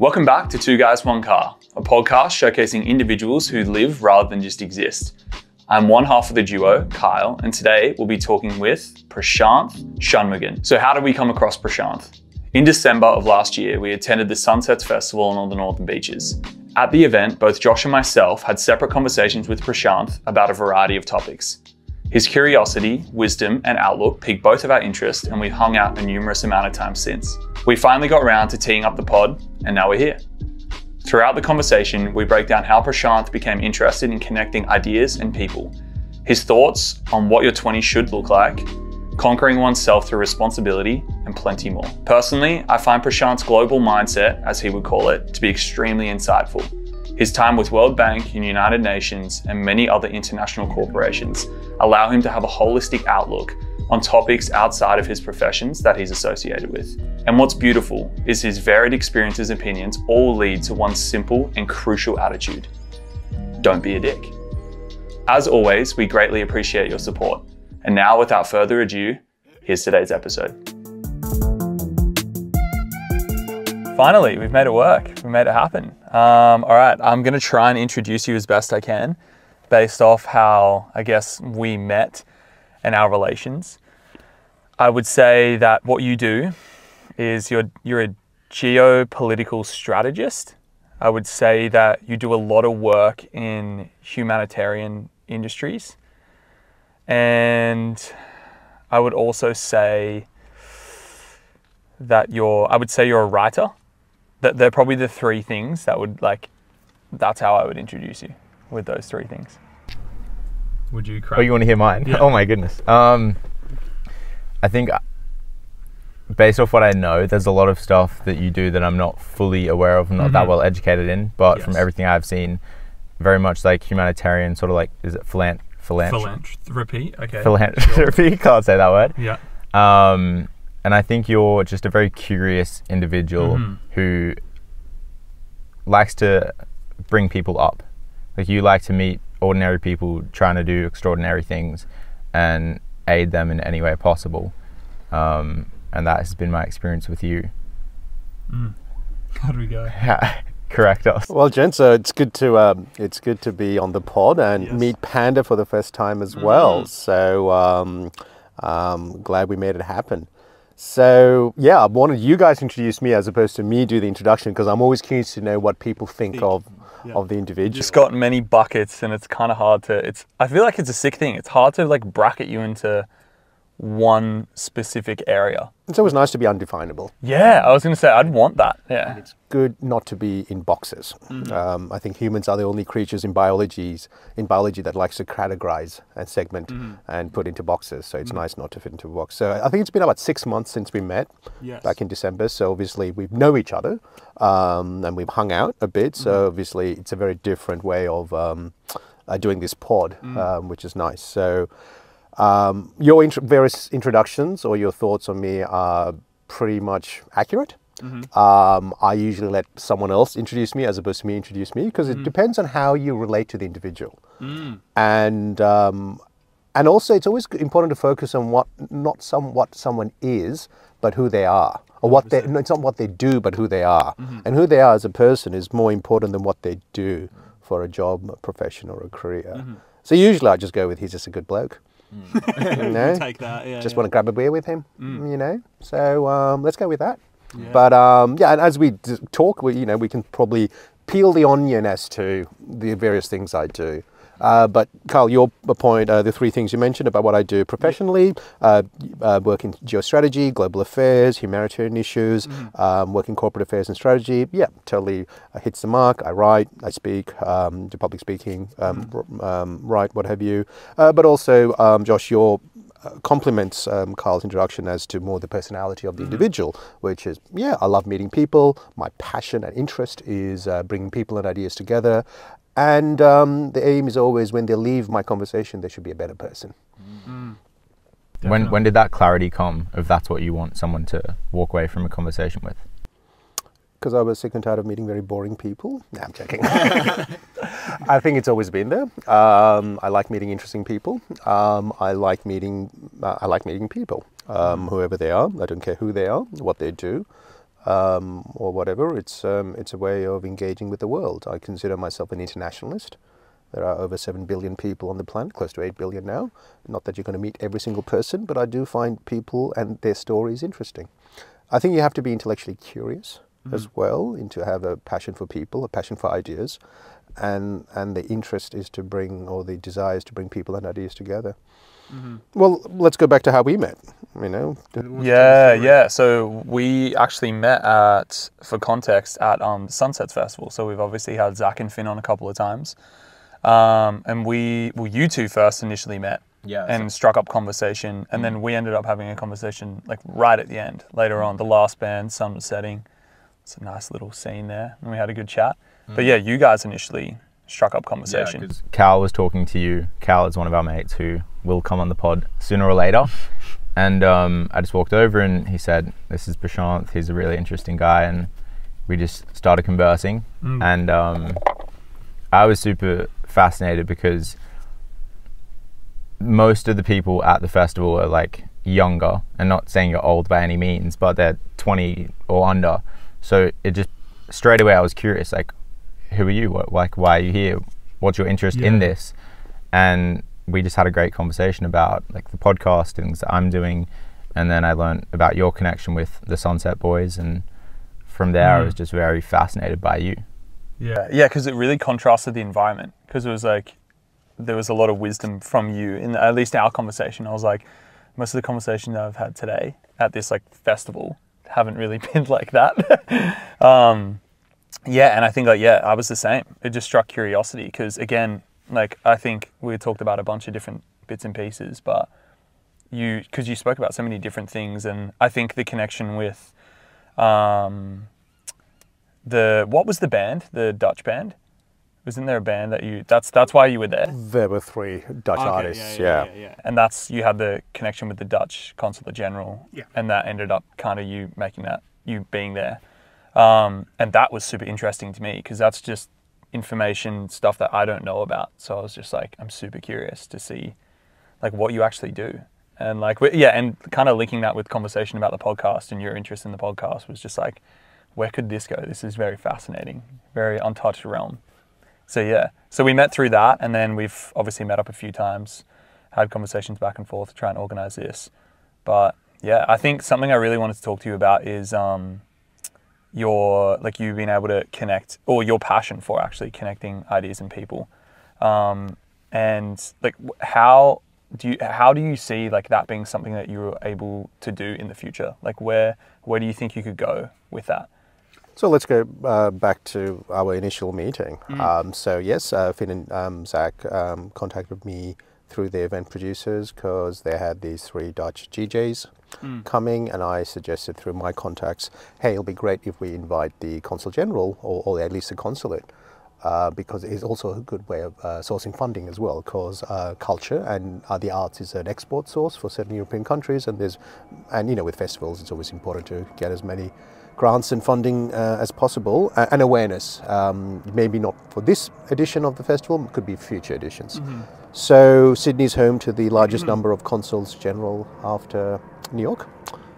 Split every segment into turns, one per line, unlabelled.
Welcome back to Two Guys, One Car, a podcast showcasing individuals who live rather than just exist. I'm one half of the duo, Kyle, and today we'll be talking with Prashanth Shanmugan. So how did we come across Prashanth? In December of last year, we attended the Sunsets Festival on all the northern beaches. At the event, both Josh and myself had separate conversations with Prashanth about a variety of topics. His curiosity, wisdom, and outlook piqued both of our interest, and we've hung out a numerous amount of times since. We finally got around to teeing up the pod, and now we're here. Throughout the conversation, we break down how Prashanth became interested in connecting ideas and people, his thoughts on what your 20s should look like, conquering oneself through responsibility, and plenty more. Personally, I find Prashanth's global mindset, as he would call it, to be extremely insightful. His time with World Bank and United Nations and many other international corporations allow him to have a holistic outlook on topics outside of his professions that he's associated with. And what's beautiful is his varied experiences and opinions all lead to one simple and crucial attitude: don't be a dick. As always, we greatly appreciate your support. And now, without further ado, here's today's episode. Finally, we've made it work. We made it happen. All right, I'm gonna try and introduce you as best I can based off how, I guess, we met and our relations. I would say that what you do is you're a geopolitical strategist. I would say that you do a lot of work in humanitarian industries. And I would also say that you're a writer. That they're probably the three things that would that's how I would introduce you, with those three things. Would you correct?
Oh, you want to hear mine? Yeah. Oh my goodness. I think based off what I know, there's a lot of stuff that you do that I'm not fully aware of, not that well educated in, but yes, from everything I've seen, very much like humanitarian, sort of like, is it
philanthropy? Okay.
Philanthropy, sure. Can't say that word.
Yeah.
And I think you're just a very curious individual who likes to bring people up. Like, you like to meet ordinary people trying to do extraordinary things and aid them in any way possible. And that has been my experience with you.
How do we go?
Correct us.
Well, gents, it's good to be on the pod and meet Panda for the first time as well. So glad we made it happen. So yeah, I wanted you guys to introduce me as opposed to me do the introduction, because I'm always curious to know what people think of the individual.
Just got many buckets, and it's kind of hard to. I feel like it's a sick thing. It's hard to bracket you into one specific area.
It's always nice to be undefinable.
Yeah, I was going to say I'd want that. Yeah,
and it's good not to be in boxes. I think humans are the only creatures in biology that likes to categorize and segment and put into boxes. So it's nice not to fit into a box. So I think it's been about 6 months since we met back in December. So obviously we know each other and we've hung out a bit. So obviously it's a very different way of doing this pod, which is nice. So your various introductions or your thoughts on me are pretty much accurate. I usually let someone else introduce me as opposed to me introduce me, because it depends on how you relate to the individual. And also it's always important to focus on what someone is, but who they are. Or it's not what they do, but who they are. And who they are as a person is more important than what they do for a job, a profession, or a career. So usually I just go with, he's just a good bloke. You know?
Take that,
just want to grab a beer with him, you know. So let's go with that. But and as we talk, we can probably peel the onion as to the various things I do. But Carl, your point, the three things you mentioned about what I do professionally, work in geostrategy, global affairs, humanitarian issues, work in corporate affairs and strategy. Yeah, totally hits the mark. I write, I speak, do public speaking, write, what have you. But also, Josh, your compliments Carl's introduction as to more the personality of the individual, which is, I love meeting people. My passion and interest is bringing people and ideas together. And the aim is always, when they leave my conversation, they should be a better person.
When did that clarity come of that's what you want someone to walk away from a conversation with?
Because I was sick and tired of meeting very boring people. Nah, I'm joking. I think it's always been there. I like meeting interesting people. I like meeting people, whoever they are. I don't care who they are, what they do. or whatever. It's a way of engaging with the world. I consider myself an internationalist. There are over 7 billion people on the planet, close to 8 billion now. Not that you're going to meet every single person, but I do find people and their stories interesting. I think you have to be intellectually curious as well, and to have a passion for people, a passion for ideas, and the interest is to bring, or the desire is to bring people and ideas together. Well, let's go back to how we met. You know.
Yeah. So we actually met at, for context, at Sunsets Festival. So we've obviously had Zach and Finn on a couple of times. And you two first initially met and struck up conversation, and then we ended up having a conversation like right at the end, later on, the last band, sun was setting. It's a nice little scene there, and we had a good chat. But yeah, you guys initially struck up conversation.
Yeah, 'cause Cal was talking to you. Cal is one of our mates who will come on the pod sooner or later. And I just walked over and he said, "This is Prashanth, he's a really interesting guy," and we just started conversing. And I was super fascinated because most of the people at the festival are like younger, and not saying you're old by any means, but they're 20 or under. So it just, straight away I was curious, like, who are you? Why are you here? What's your interest in this? And we just had a great conversation about like the podcast, things that I'm doing, and then I learned about your connection with the Sunset Boys, and from there I was just very fascinated by you.
Yeah, because it really contrasted the environment, because it was like, there was a lot of wisdom from you in at least our conversation. I was like, most of the conversations that I've had today at this like festival haven't really been like that. Yeah, and I think like, I was the same. It just struck curiosity, because again, like I think we talked about a bunch of different bits and pieces, but because you spoke about so many different things, and I think the connection with what was the band, the Dutch band? Wasn't there a band that that's why you were there?
There were 3 Dutch artists, yeah.
And you had the connection with the Dutch Consulate General, and that ended up kind of you being there. And that was super interesting to me, because that's just information, stuff that I don't know about. So I was just like, I'm super curious to see like what you actually do. And like, and kind of linking that with conversation about the podcast and your interest in the podcast was just like, where could this go? This is very fascinating, very untouched realm. So so we met through that, and then we've obviously met up a few times, had conversations back and forth to try and organize this. But yeah, I think something I really wanted to talk to you about is you being able to connect, or your passion for actually connecting ideas and people. And like, how do you see like that being something that you're able to do in the future? Like where do you think you could go with that?
So let's go back to our initial meeting. So yes, Finn and Zach contacted me through the event producers, because they had these 3 Dutch DJs coming, and I suggested through my contacts, hey, it'll be great if we invite the Consul General, or at least the consulate, because it's also a good way of sourcing funding as well, because culture and the arts is an export source for certain European countries, and you know, with festivals it's always important to get as many grants and funding as possible, and awareness. Maybe not for this edition of the festival, could be future editions. So Sydney's home to the largest number of consuls general after New York.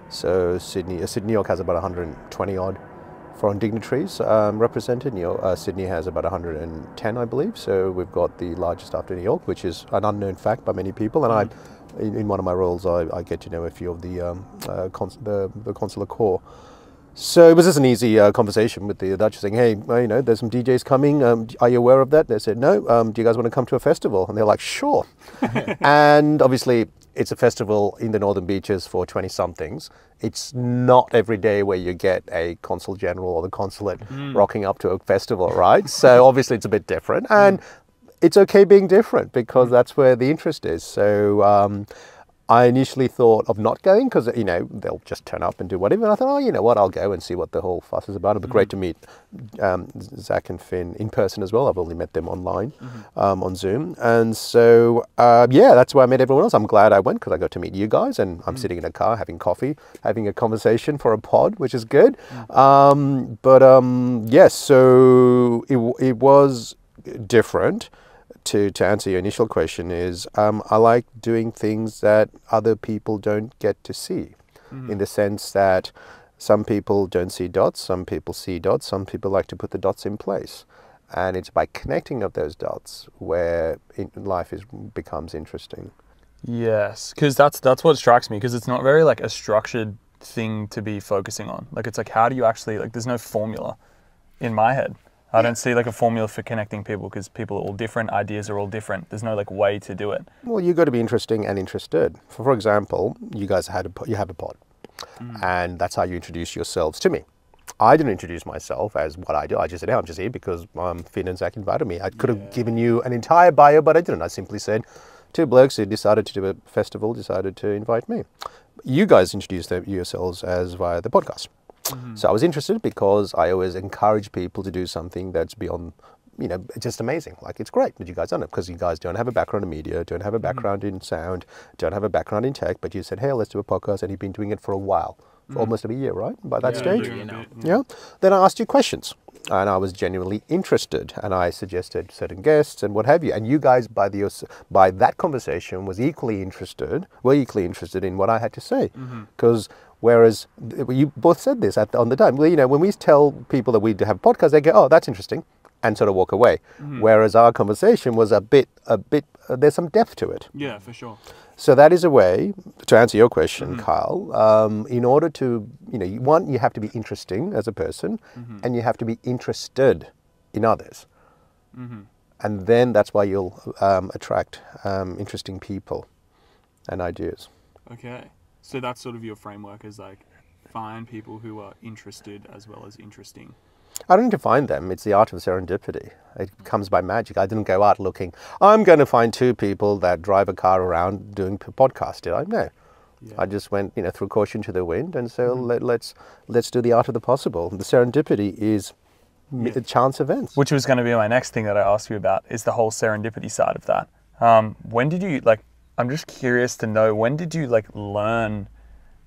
So New York has about 120 odd foreign dignitaries represented. Sydney has about 110, I believe. So we've got the largest after New York, which is an unknown fact by many people. And in one of my roles, I get to know a few of the consular corps. So it was just an easy conversation with the Dutch, saying, hey, well, you know, there's some DJs coming. Are you aware of that? They said, no. Do you guys want to come to a festival? And they're like, sure. And obviously, it's a festival in the Northern Beaches for 20-somethings. It's not every day where you get a consul general or the consulate rocking up to a festival, right? So obviously, it's a bit different. And it's okay being different, because that's where the interest is. So I initially thought of not going, because, you know, they'll just turn up and do whatever. And I thought, oh, you know what, I'll go and see what the whole fuss is about. It'd be great to meet Zach and Finn in person as well. I've only met them online on Zoom. And so, that's where I met everyone else. I'm glad I went, because I got to meet you guys, and I'm sitting in a car having coffee, having a conversation for a pod, which is good. Yes, so it was different. To answer your initial question is, I like doing things that other people don't get to see, in the sense that Some people don't see dots, some people see dots, some people like to put the dots in place. And it's by connecting of those dots where life becomes interesting.
Yes, because that's what strikes me, because it's not very like a structured thing to be focusing on. Like, it's like, how do you actually, like, there's no formula in my head. I don't see like a formula for connecting people, because people are all different, ideas are all different. There's no like way to do it.
Well, you've got to be interesting and interested. For example, you guys have a pod, and that's how you introduce yourselves to me. I didn't introduce myself as what I do. I just said, hey, I'm just here because Finn and Zach invited me. I could have given you an entire bio, but I didn't. I simply said, two blokes who decided to do a festival decided to invite me. You guys introduced yourselves as via the podcast. So I was interested because I always encourage people to do something that's beyond, just amazing. Like, it's great that you guys done it, because you guys don't have a background in media, don't have a background in sound, don't have a background in tech, but you said, hey, let's do a podcast, and you've been doing it for a while, for almost a year, right? By that stage? Yeah. Then I asked you questions, and I was genuinely interested, and I suggested certain guests and what have you. And you guys, by that conversation, were equally interested in what I had to say, because whereas you both said this on the time, well, when we tell people that we have podcasts, they go, oh, that's interesting, and sort of walk away. Whereas our conversation was a bit, there's some depth to it.
Yeah, for sure.
So that is a way, to answer your question, Kyle, in order to, you have to be interesting as a person, and you have to be interested in others. And then that's why you'll attract interesting people and ideas.
Okay. So that's sort of your framework, is like, find people who are interested as well as interesting.
I don't need to find them. It's the art of serendipity. It comes by magic. I didn't go out looking, I'm going to find two people that drive a car around doing a podcast, did I? No. Yeah. I just went, threw caution to the wind, and so let's do the art of the possible. The serendipity is chance events. Which
was going to be my next thing that I asked you about, is the whole serendipity side of that. When did you, I'm just curious to know, when did you learn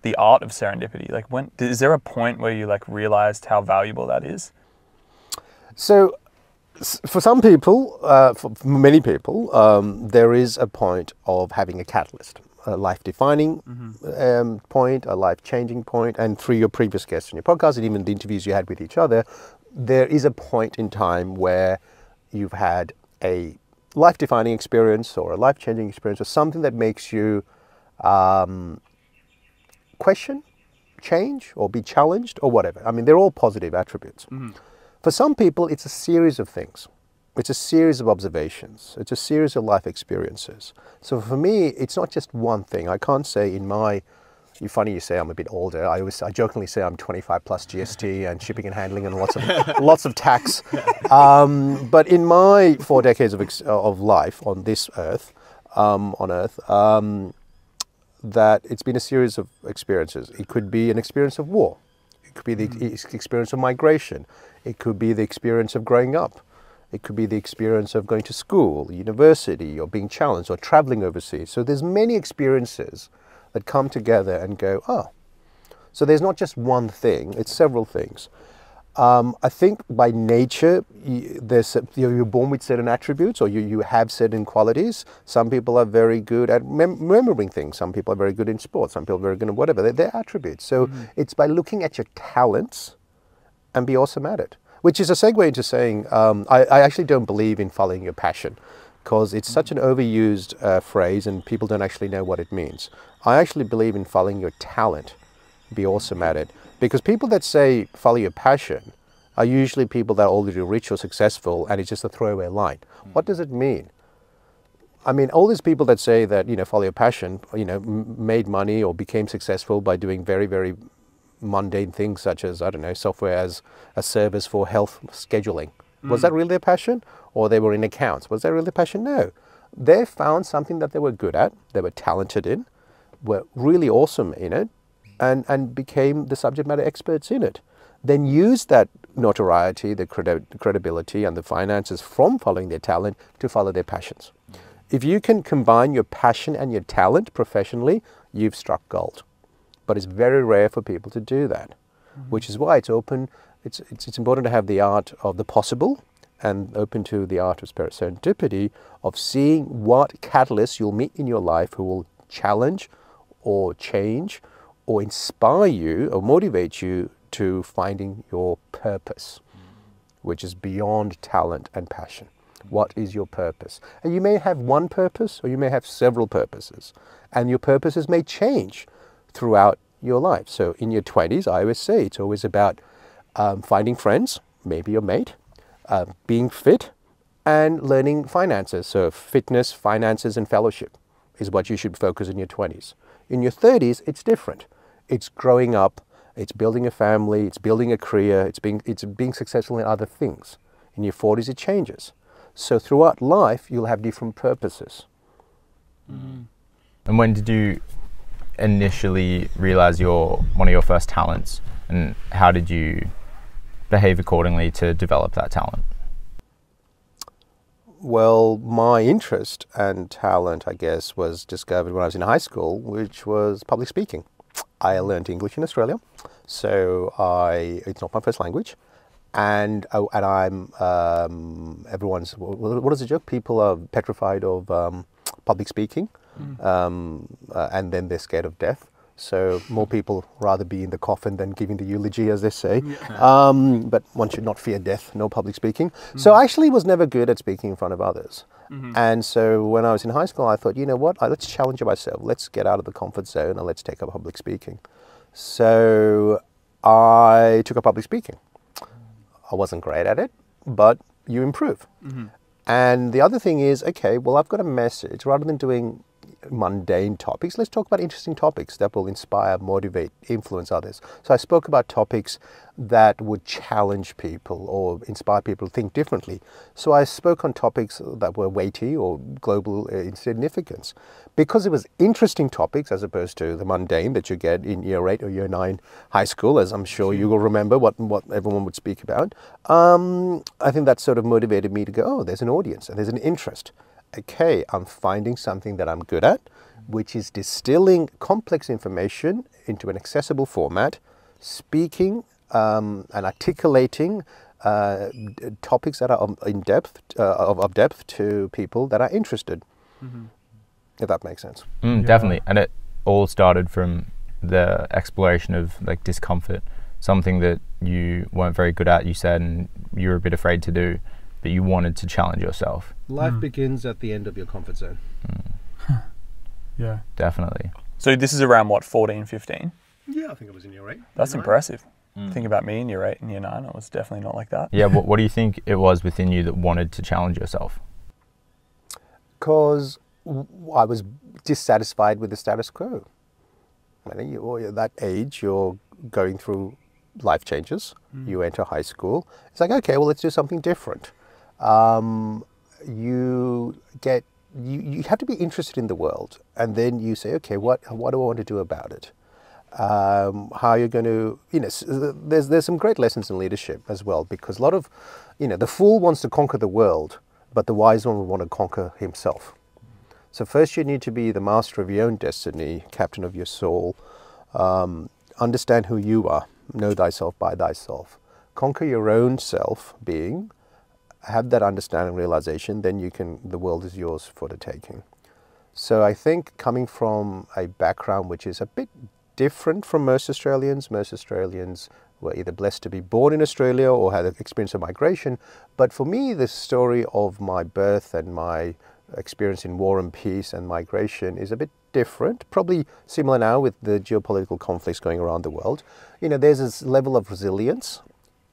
the art of serendipity? Like, is there a point where you realized how valuable that is?
So for some people, for many people, there is a point of having a catalyst, a life-defining point, a life-changing point. And through your previous guests on your podcast and even the interviews you had with each other, there is a point in time where you've had a life-defining experience or a life-changing experience, or something that makes you question, change, or be challenged, or whatever. I mean, they're all positive attributes. For some people, it's a series of things. It's a series of observations. It's a series of life experiences. So for me, it's not just one thing. I can't say you're funny you say I'm a bit older. I jokingly say I'm 25 plus GST and shipping and handling and lots of tax. But in my 4 decades of life on this earth, that it's been a series of experiences. It could be an experience of war. It could be the experience of migration. It could be the experience of growing up. It could be the experience of going to school, university, or being challenged, or traveling overseas. So there's many experiences that come together and go, oh. So there's not just one thing, it's several things. I think by nature, you're born with certain attributes, or you have certain qualities. Some people are very good at remembering things. Some people are very good in sports. Some people are very good at whatever. They're attributes. So it's by looking at your talents and be awesome at it. Which is a segue into saying, I actually don't believe in following your passion, because it's such an overused phrase and people don't actually know what it means. I actually believe in following your talent, be awesome at it. Because people that say follow your passion are usually people that are already rich or successful, and it's just a throwaway line. What does it mean? I mean, all these people that say that, follow your passion, made money or became successful by doing very, very mundane things such as, I don't know, software as a service for health scheduling. Was that really their passion? Or they were in accounts. Was that really their passion? No. They found something that they were good at, they were talented in, were really awesome in it, and became the subject matter experts in it. Then use that notoriety, the credibility and the finances from following their talent to follow their passions. If you can combine your passion and your talent professionally, you've struck gold. But it's very rare for people to do that, which is why it's open. It's important to have the art of the possible and open to the art of serendipity, of seeing what catalysts you'll meet in your life who will challenge or change or inspire you or motivate you to finding your purpose, which is beyond talent and passion. What is your purpose? And you may have one purpose or you may have several purposes, and your purposes may change throughout your life. So in your 20s, I always say it's always about finding friends, maybe your mate, being fit, and learning finances. So fitness, finances, and fellowship is what you should focus in your 20s. In your 30s, it's different. It's growing up, it's building a family, it's building a career, it's being successful in other things. In your 40s, it changes. So throughout life, you'll have different purposes.
Mm. And when did you initially realize one of your first talents, and how did you behave accordingly to develop that talent?
Well, my interest and talent, I guess, was discovered when I was in high school, which was public speaking. I learned English in Australia, so it's not my first language. And I'm, everyone's, what is the joke? People are petrified of public speaking, and then they're scared of death. So more people rather be in the coffin than giving the eulogy, as they say. Yeah. But one should not fear death, no public speaking. So I actually was never good at speaking in front of others. And so when I was in high school, I thought, you know what, let's challenge myself. Let's get out of the comfort zone and let's take up public speaking. So I took up public speaking. I wasn't great at it, but you improve. And the other thing is, okay, well, I've got a message. Rather than doing mundane topics, let's talk about interesting topics that will inspire, motivate, influence others. So I spoke about topics that would challenge people or inspire people to think differently. So I spoke on topics that were weighty or global in significance, because it was interesting topics as opposed to the mundane that you get in year 8 or year 9 high school, as I'm sure you will remember what everyone would speak about. I think that sort of motivated me to go, oh, there's an audience and there's an interest. Okay, I'm finding something that I'm good at, which is distilling complex information into an accessible format, speaking and articulating topics that are of depth to people that are interested. If that makes sense.
Definitely. And it all started from the exploration of like discomfort, something that you weren't very good at, you said, and you were a bit afraid to do, but you wanted to challenge yourself.
Life begins at the end of your comfort zone.
Yeah.
Definitely.
So this is around what, 14, 15?
Yeah, I think I was in year 8.
That's impressive. Think about me in year 8 and year 9, I was definitely not like that.
Yeah, what do you think it was within you that wanted to challenge yourself?
Because I was dissatisfied with the status quo. You're at that age, you're going through life changes. You enter high school. It's like, okay, well, let's do something different. You have to be interested in the world, and then you say, okay, what do I want to do about it? How are you going to, there's some great lessons in leadership as well, because a lot of, the fool wants to conquer the world, but the wise one will want to conquer himself. So first you need to be the master of your own destiny, captain of your soul, understand who you are, know thyself by thyself, conquer your own self being, have that understanding and realization, then the world is yours for the taking. So I think coming from a background which is a bit different from most Australians were either blessed to be born in Australia or had an experience of migration. But for me, the story of my birth and my experience in war and peace and migration is a bit different, probably similar now with the geopolitical conflicts going around the world. There's this level of resilience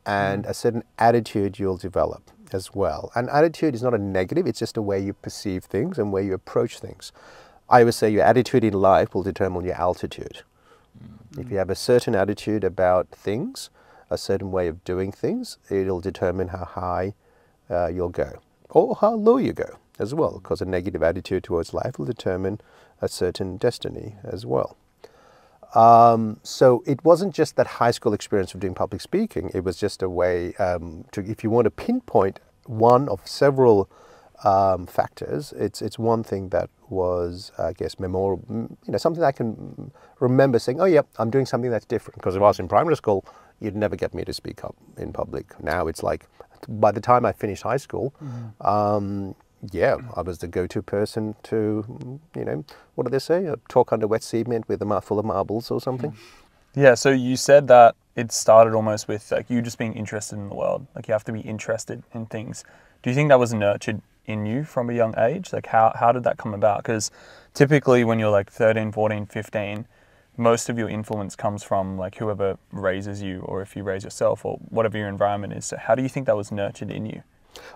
and a certain attitude you'll develop as well. And attitude is not a negative, it's just a way you perceive things and where you approach things. I always say your attitude in life will determine your altitude. If you have a certain attitude about things, a certain way of doing things, it'll determine how high you'll go or how low you go as well, because a negative attitude towards life will determine a certain destiny as well. So it wasn't just that high school experience of doing public speaking, it was just a way if you want to pinpoint one of several factors, it's one thing that was, I guess, memorable, something I can remember saying, oh yeah, I'm doing something that's different. Because if I was in primary school, you'd never get me to speak up in public. Now it's like, by the time I finished high school, Yeah, I was the go-to person to, what do they say? Talk under wet cement with a mouthful of marbles or something.
Yeah, so you said that it started almost with like you just being interested in the world. Like you have to be interested in things. Do you think that was nurtured in you from a young age? Like how did that come about? Because typically when you're like 13, 14, 15, most of your influence comes from like whoever raises you, or if you raise yourself, or whatever your environment is. So how do you think that was nurtured in you?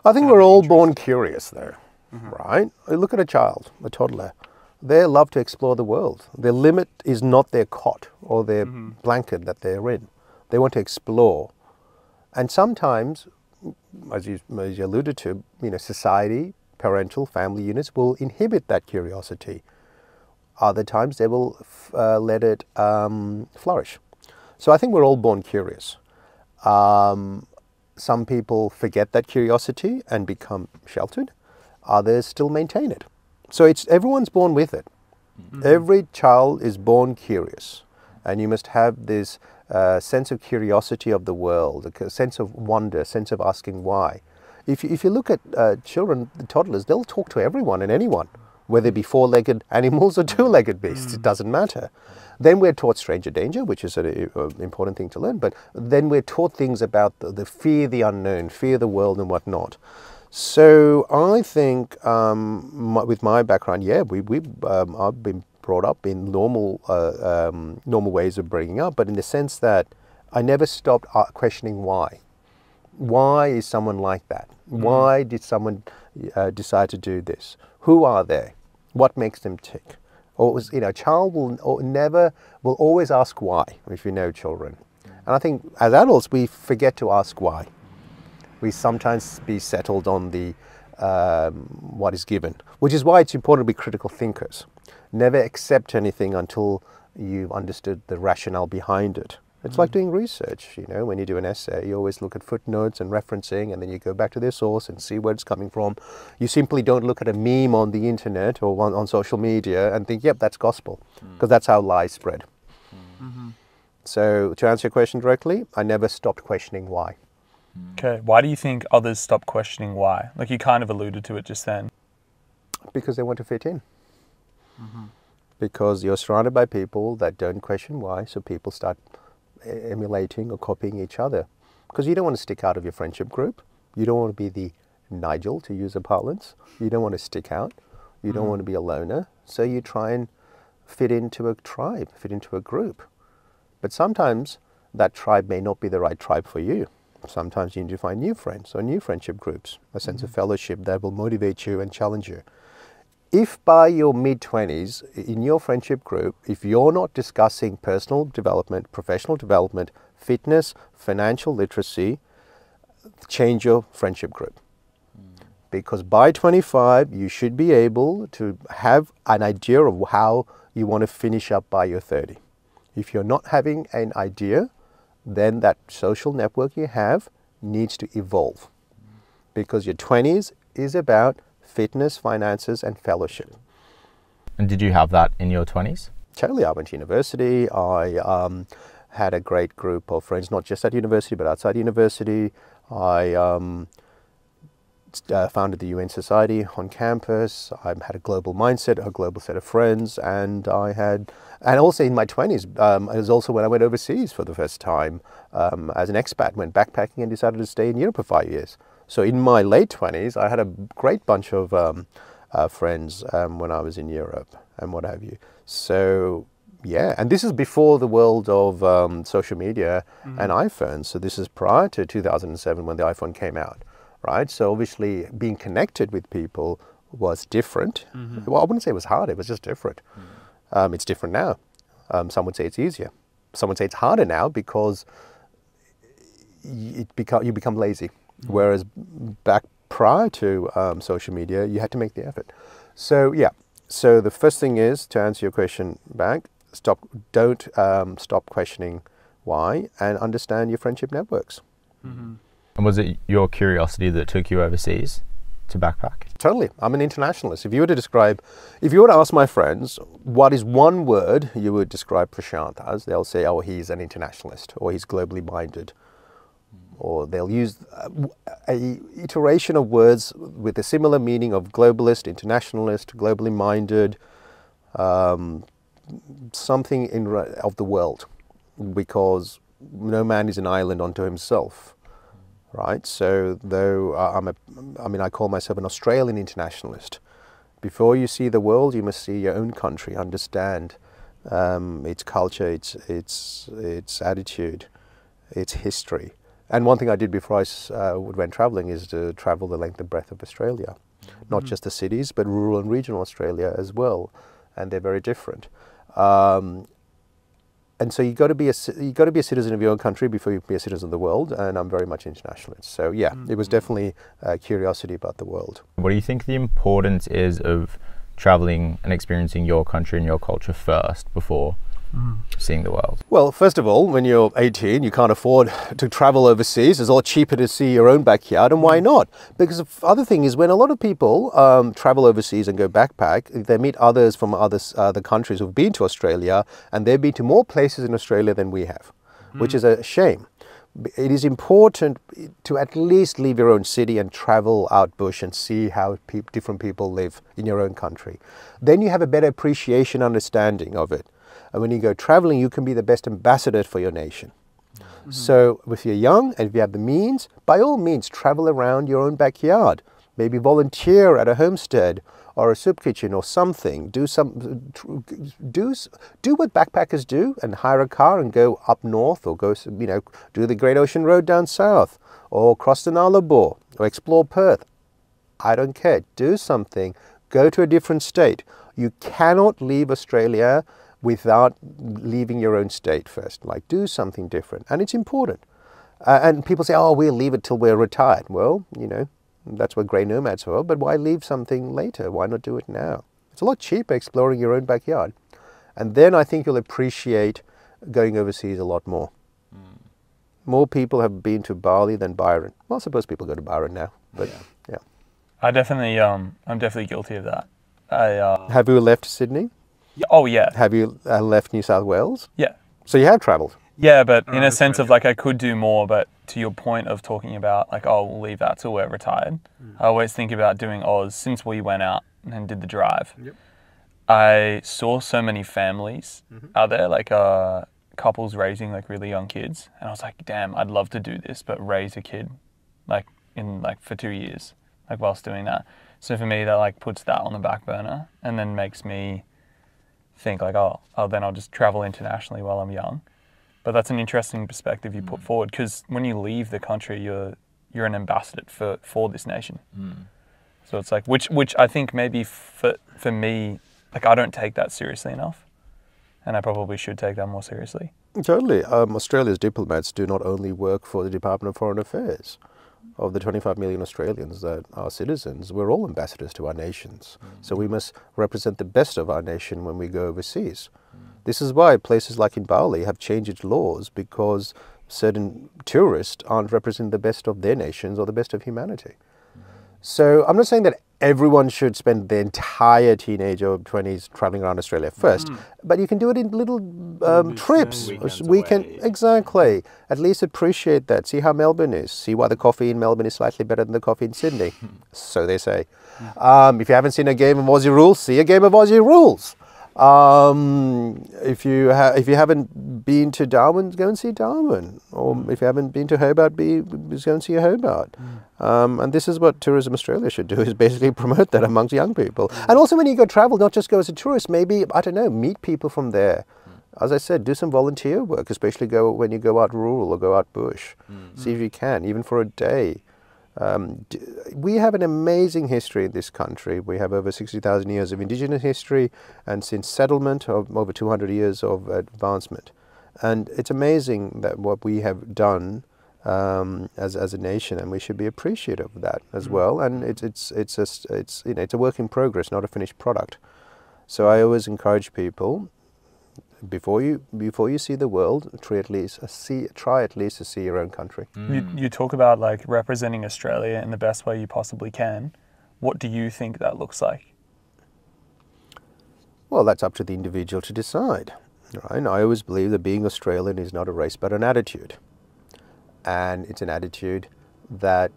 I think we're all born curious though, right? Look at a child, a toddler. They love to explore the world. Their limit is not their cot or their blanket that they're in. They want to explore. And sometimes, as you alluded to, society, parental, family units will inhibit that curiosity. Other times they will let it flourish. So I think we're all born curious. Some people forget that curiosity and become sheltered. Others still maintain it. So everyone's born with it. Every child is born curious. And you must have this sense of curiosity of the world, a sense of wonder, a sense of asking why. If you look at children, toddlers, they'll talk to everyone and anyone, whether it be four-legged animals or two-legged beasts, it doesn't matter. Then we're taught stranger danger, which is an important thing to learn, but then we're taught things about the fear the unknown, fear the world and whatnot. So I think with my background, yeah, I've been brought up in normal ways of bringing up, but in the sense that I never stopped questioning why. Why is someone like that? Why did someone decide to do this? Who are they? What makes them tick? Or a child will always ask why, if you know children. And I think as adults we forget to ask why. We sometimes be settled on the what is given, which is why it's important to be critical thinkers. Never accept anything until you've understood the rationale behind it. It's like doing research, when you do an essay, you always look at footnotes and referencing, and then you go back to their source and see where it's coming from. You simply don't look at a meme on the internet or on social media and think, yep, that's gospel, because that's how lies spread. So to answer your question directly, I never stopped questioning why.
Okay, why do you think others stop questioning why? Like you kind of alluded to it just then.
Because they want to fit in. Because you're surrounded by people that don't question why, so people start emulating or copying each other. Because you don't want to stick out of your friendship group. You don't want to be the Nigel, to use a parlance. You don't want to stick out. You don't want to be a loner. So you try and fit into a tribe, fit into a group. But sometimes that tribe may not be the right tribe for you. Sometimes you need to find new friends or new friendship groups, a sense of fellowship that will motivate you and challenge you. If by your mid-20s, in your friendship group, if you're not discussing personal development, professional development, fitness, financial literacy, change your friendship group. Because by 25, you should be able to have an idea of how you want to finish up by your 30. If you're not having an idea, then that social network you have needs to evolve. Because your 20s is about fitness, finances, and fellowship.
And did you have that in your 20s?
Totally. I went to university. I had a great group of friends, not just at university, but outside university. I founded the UN Society on campus. I had a global mindset, a global set of friends, and also in my 20s, it was also when I went overseas for the first time as an expat, went backpacking and decided to stay in Europe for 5 years. So in my late 20s, I had a great bunch of friends when I was in Europe and what have you. So yeah, and this is before the world of social media and iPhones. So this is prior to 2007 when the iPhone came out, right? So obviously being connected with people was different. Well, I wouldn't say it was hard, it was just different. It's different now. Some would say it's easier. Some would say it's harder now because you become lazy. Whereas back prior to social media, you had to make the effort. So yeah, so the first thing is, to answer your question back, don't stop questioning why, and understand your friendship networks.
And was it your curiosity that took you overseas to backpack?
Totally. I'm an internationalist. If you were to ask my friends, what is one word you would describe Prashanth as, they'll say, oh, he's an internationalist, or he's globally minded. or they'll use a iteration of words with a similar meaning of globalist, internationalist, globally minded, something of the world, because no man is an island unto himself, right? So though I call myself an Australian internationalist. Before you see the world, you must see your own country, understand its culture, its attitude, its history. And one thing I did before I went travelling is to travel the length and breadth of Australia, not just the cities, but rural and regional Australia as well, and they're very different. And so you got to be a citizen of your own country before you can be a citizen of the world. And I'm very much internationalist. So yeah, it was definitely curiosity about the world.
What do you think the importance is of traveling and experiencing your country and your culture first before seeing the world?
Well, first of all, when you're 18, you can't afford to travel overseas. It's a lot cheaper to see your own backyard, and why not? Because the other thing is, when a lot of people travel overseas and go backpack, they meet others from other countries who've been to Australia, and they've been to more places in Australia than we have, which is a shame. It is important to at least leave your own city and travel out bush and see how different people live in your own country. Then you have a better appreciation, understanding of it. And when you go traveling, you can be the best ambassador for your nation. So if you're young and if you have the means, by all means, travel around your own backyard. Maybe volunteer at a homestead or a soup kitchen or something. Do what backpackers do and hire a car and go up north, or go, do the Great Ocean Road down south, or cross the Nullarbor, or explore Perth. I don't care. Do something. Go to a different state. You cannot leave Australia without leaving your own state first. Like, do something different, and it's important. And people say, oh, we'll leave it till we're retired. Well, that's what grey nomads are, but why leave something later? Why not do it now? It's a lot cheaper exploring your own backyard. And then I think you'll appreciate going overseas a lot more. More people have been to Bali than Byron. Well, I suppose people go to Byron now, but yeah.
I'm definitely guilty of that.
Have you left Sydney?
Oh yeah.
Have you left New South Wales?
Yeah.
So you have travelled?
Yeah, but in a sense of like, I could do more, but to your point of talking about like, oh, we'll leave that till we're retired. I always think about doing Oz since we went out and did the drive. Yep. I saw so many families out there, like couples raising like really young kids. And I was like, damn, I'd love to do this, but raise a kid for 2 years, like whilst doing that. So for me, that like puts that on the back burner and then makes me think like, oh, then I'll just travel internationally while I'm young. But that's an interesting perspective you put forward, because when you leave the country, you're an ambassador for this nation. So it's like, which I think maybe for me, like I don't take that seriously enough, and I probably should take that more seriously.
Totally. Australia's diplomats do not only work for the Department of Foreign Affairs. Of the 25 million Australians that are citizens, we're all ambassadors to our nations. So we must represent the best of our nation when we go overseas. This is why places like in Bali have changed its laws, because certain tourists aren't representing the best of their nations or the best of humanity. So I'm not saying that everyone should spend their entire teenage or 20s traveling around Australia first, but you can do it in little trips. Exactly. At least appreciate that. See how Melbourne is. See why the coffee in Melbourne is slightly better than the coffee in Sydney. So they say. If you haven't seen a game of Aussie Rules, see a game of Aussie Rules. If you haven't been to Darwin, go and see Darwin. Or if you haven't been to Hobart, just go and see Hobart. And this is what Tourism Australia should do, is basically promote that amongst young people. And also when you go travel, not just go as a tourist, maybe, I don't know, meet people from there. As I said, do some volunteer work, especially when you go out rural or go out bush. See if you can, even for a day. We have an amazing history in this country. We have over 60,000 years of indigenous history, and since settlement, of over 200 years of advancement. And it's amazing that what we have done as a nation, and we should be appreciative of that as well. And it's a work in progress, not a finished product. So I always encourage people, before you see the world, try at least to see your own country.
You talk about like representing Australia in the best way you possibly can. What do you think that looks like?
Well, that's up to the individual to decide. Right? I always believe that being Australian is not a race but an attitude. and it's an attitude that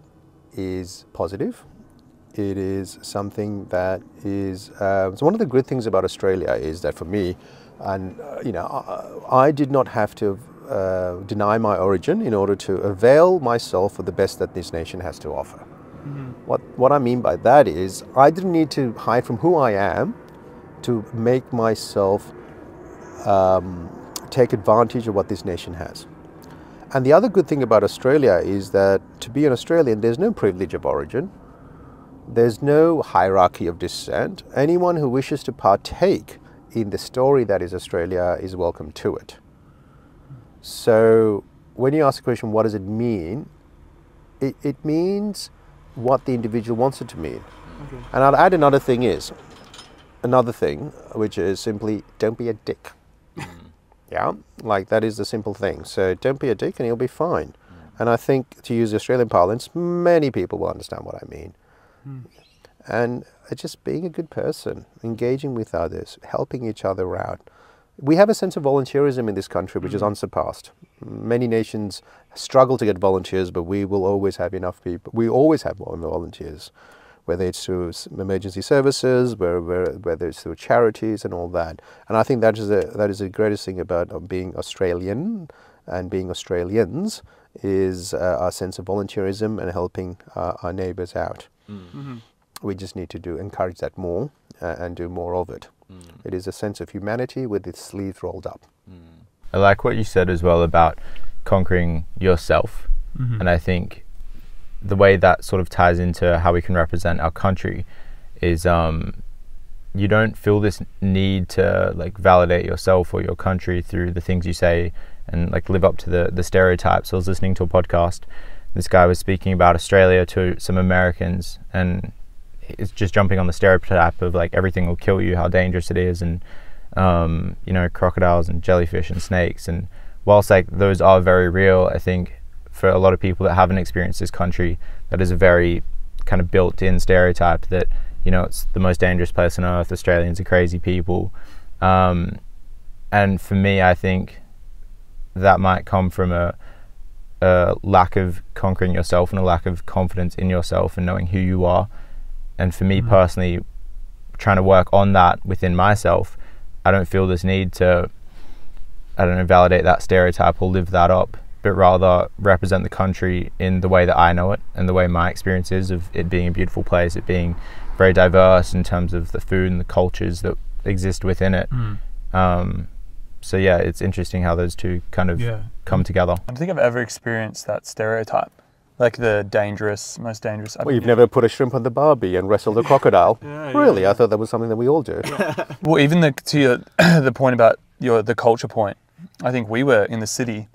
is positive. It is something that is, so one of the good things about Australia is that for me, and I did not have to deny my origin in order to avail myself of the best that this nation has to offer. What I mean by that is I didn't need to hide from who I am to make myself take advantage of what this nation has. And the other good thing about Australia is that to be an Australian, there's no privilege of origin. There's no hierarchy of descent. Anyone who wishes to partake in the story that is Australia is welcome to it. So when you ask the question, what does it mean? It means what the individual wants it to mean. Okay. And I'll add another thing, which is simply don't be a dick. Yeah, like that is the simple thing. So don't be a dick and you'll be fine. And I think, to use the Australian parlance, many people will understand what I mean. And just being a good person, engaging with others, helping each other out. We have a sense of volunteerism in this country which is unsurpassed. Many nations struggle to get volunteers, but we will always have enough people. We always have volunteers, whether it's through emergency services, whether it's through charities and all that. And I think that is the greatest thing about being Australian and being Australians is our sense of volunteerism and helping our neighbours out. We just need to encourage that more and do more of it. It is a sense of humanity with its sleeves rolled up.
I like what you said as well about conquering yourself. And I think the way that sort of ties into how we can represent our country is you don't feel this need to like validate yourself or your country through the things you say and like live up to the stereotypes. I was listening to a podcast. This guy was speaking about Australia to some Americans, and it's just jumping on the stereotype of like everything will kill you, how dangerous it is, and crocodiles and jellyfish and snakes. And whilst like those are very real, I think for a lot of people that haven't experienced this country, that is a very kind of built-in stereotype that it's the most dangerous place on earth. Australians are crazy people, and for me, I think that might come from a lack of conquering yourself and a lack of confidence in yourself and knowing who you are. And for me personally, trying to work on that within myself, I don't feel this need to, validate that stereotype or live that up, but rather represent the country in the way that I know it and the way my experience is of it being a beautiful place, it being very diverse in terms of the food and the cultures that exist within it. So yeah, it's interesting how those two kind of come together.
I don't think I've ever experienced that stereotype. Like the most dangerous.
Well, you've never put a shrimp on the barbie and wrestled a crocodile? Really? I thought that was something that we all do.
Well, even the point about the culture point, I think we were in the city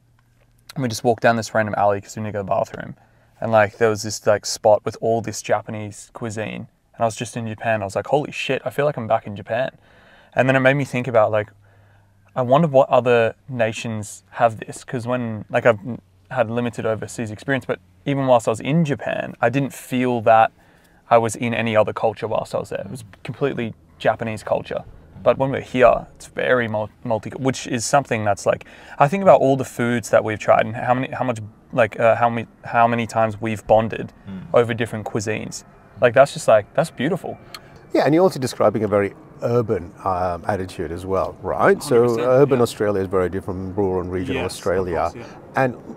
and we just walked down this random alley because we need to go to the bathroom. And like there was this like spot with all this Japanese cuisine. And I was just in Japan. I was like, holy shit, I feel like I'm back in Japan. And then it made me think about like, I wonder what other nations have this, because when like I've had limited overseas experience, but even whilst I was in Japan, I didn't feel that I was in any other culture whilst I was there. It was completely Japanese culture. But when we're here, it's very multi, which is something that's like, I think about all the foods that we've tried and how many times we've bonded over different cuisines. Like that's just like, that's beautiful.
Yeah, and you're also describing a very urban attitude as well, right? 100%, so urban Australia is very different from rural and regional Australia. Course,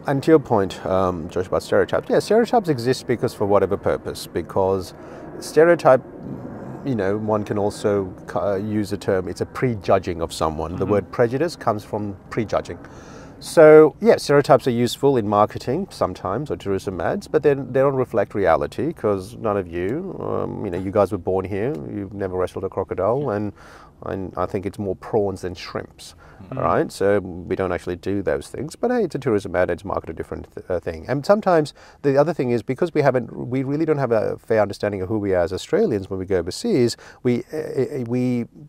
and to your point, Josh, about stereotypes, stereotypes exist because for whatever purpose, because stereotype, one can also use the term, it's a prejudging of someone. The word prejudice comes from prejudging. So stereotypes are useful in marketing sometimes or tourism ads, but they don't reflect reality because none of you, you guys were born here, you've never wrestled a crocodile, and I think it's more prawns than shrimps, all right? So we don't actually do those things, but hey, it's a tourism ad, it's market a different thing. And sometimes the other thing is because we really don't have a fair understanding of who we are as Australians when we go overseas, we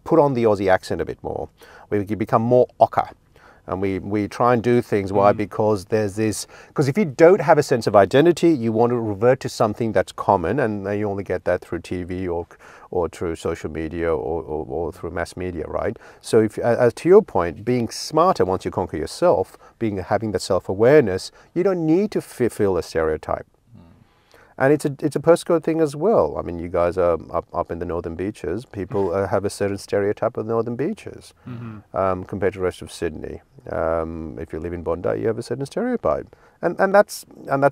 put on the Aussie accent a bit more. We become more ochre. And we try and do things. Why? Because there's this, because if you don't have a sense of identity, you want to revert to something that's common, and you only get that through TV or through social media or through mass media, right? So if, as to your point, being smarter once you conquer yourself, having that self-awareness, you don't need to fulfill a stereotype. And it's a postcode thing as well. I mean, you guys are up in the northern beaches. People have a certain stereotype of the northern beaches compared to the rest of Sydney. If you live in Bondi, you have a certain stereotype, and that's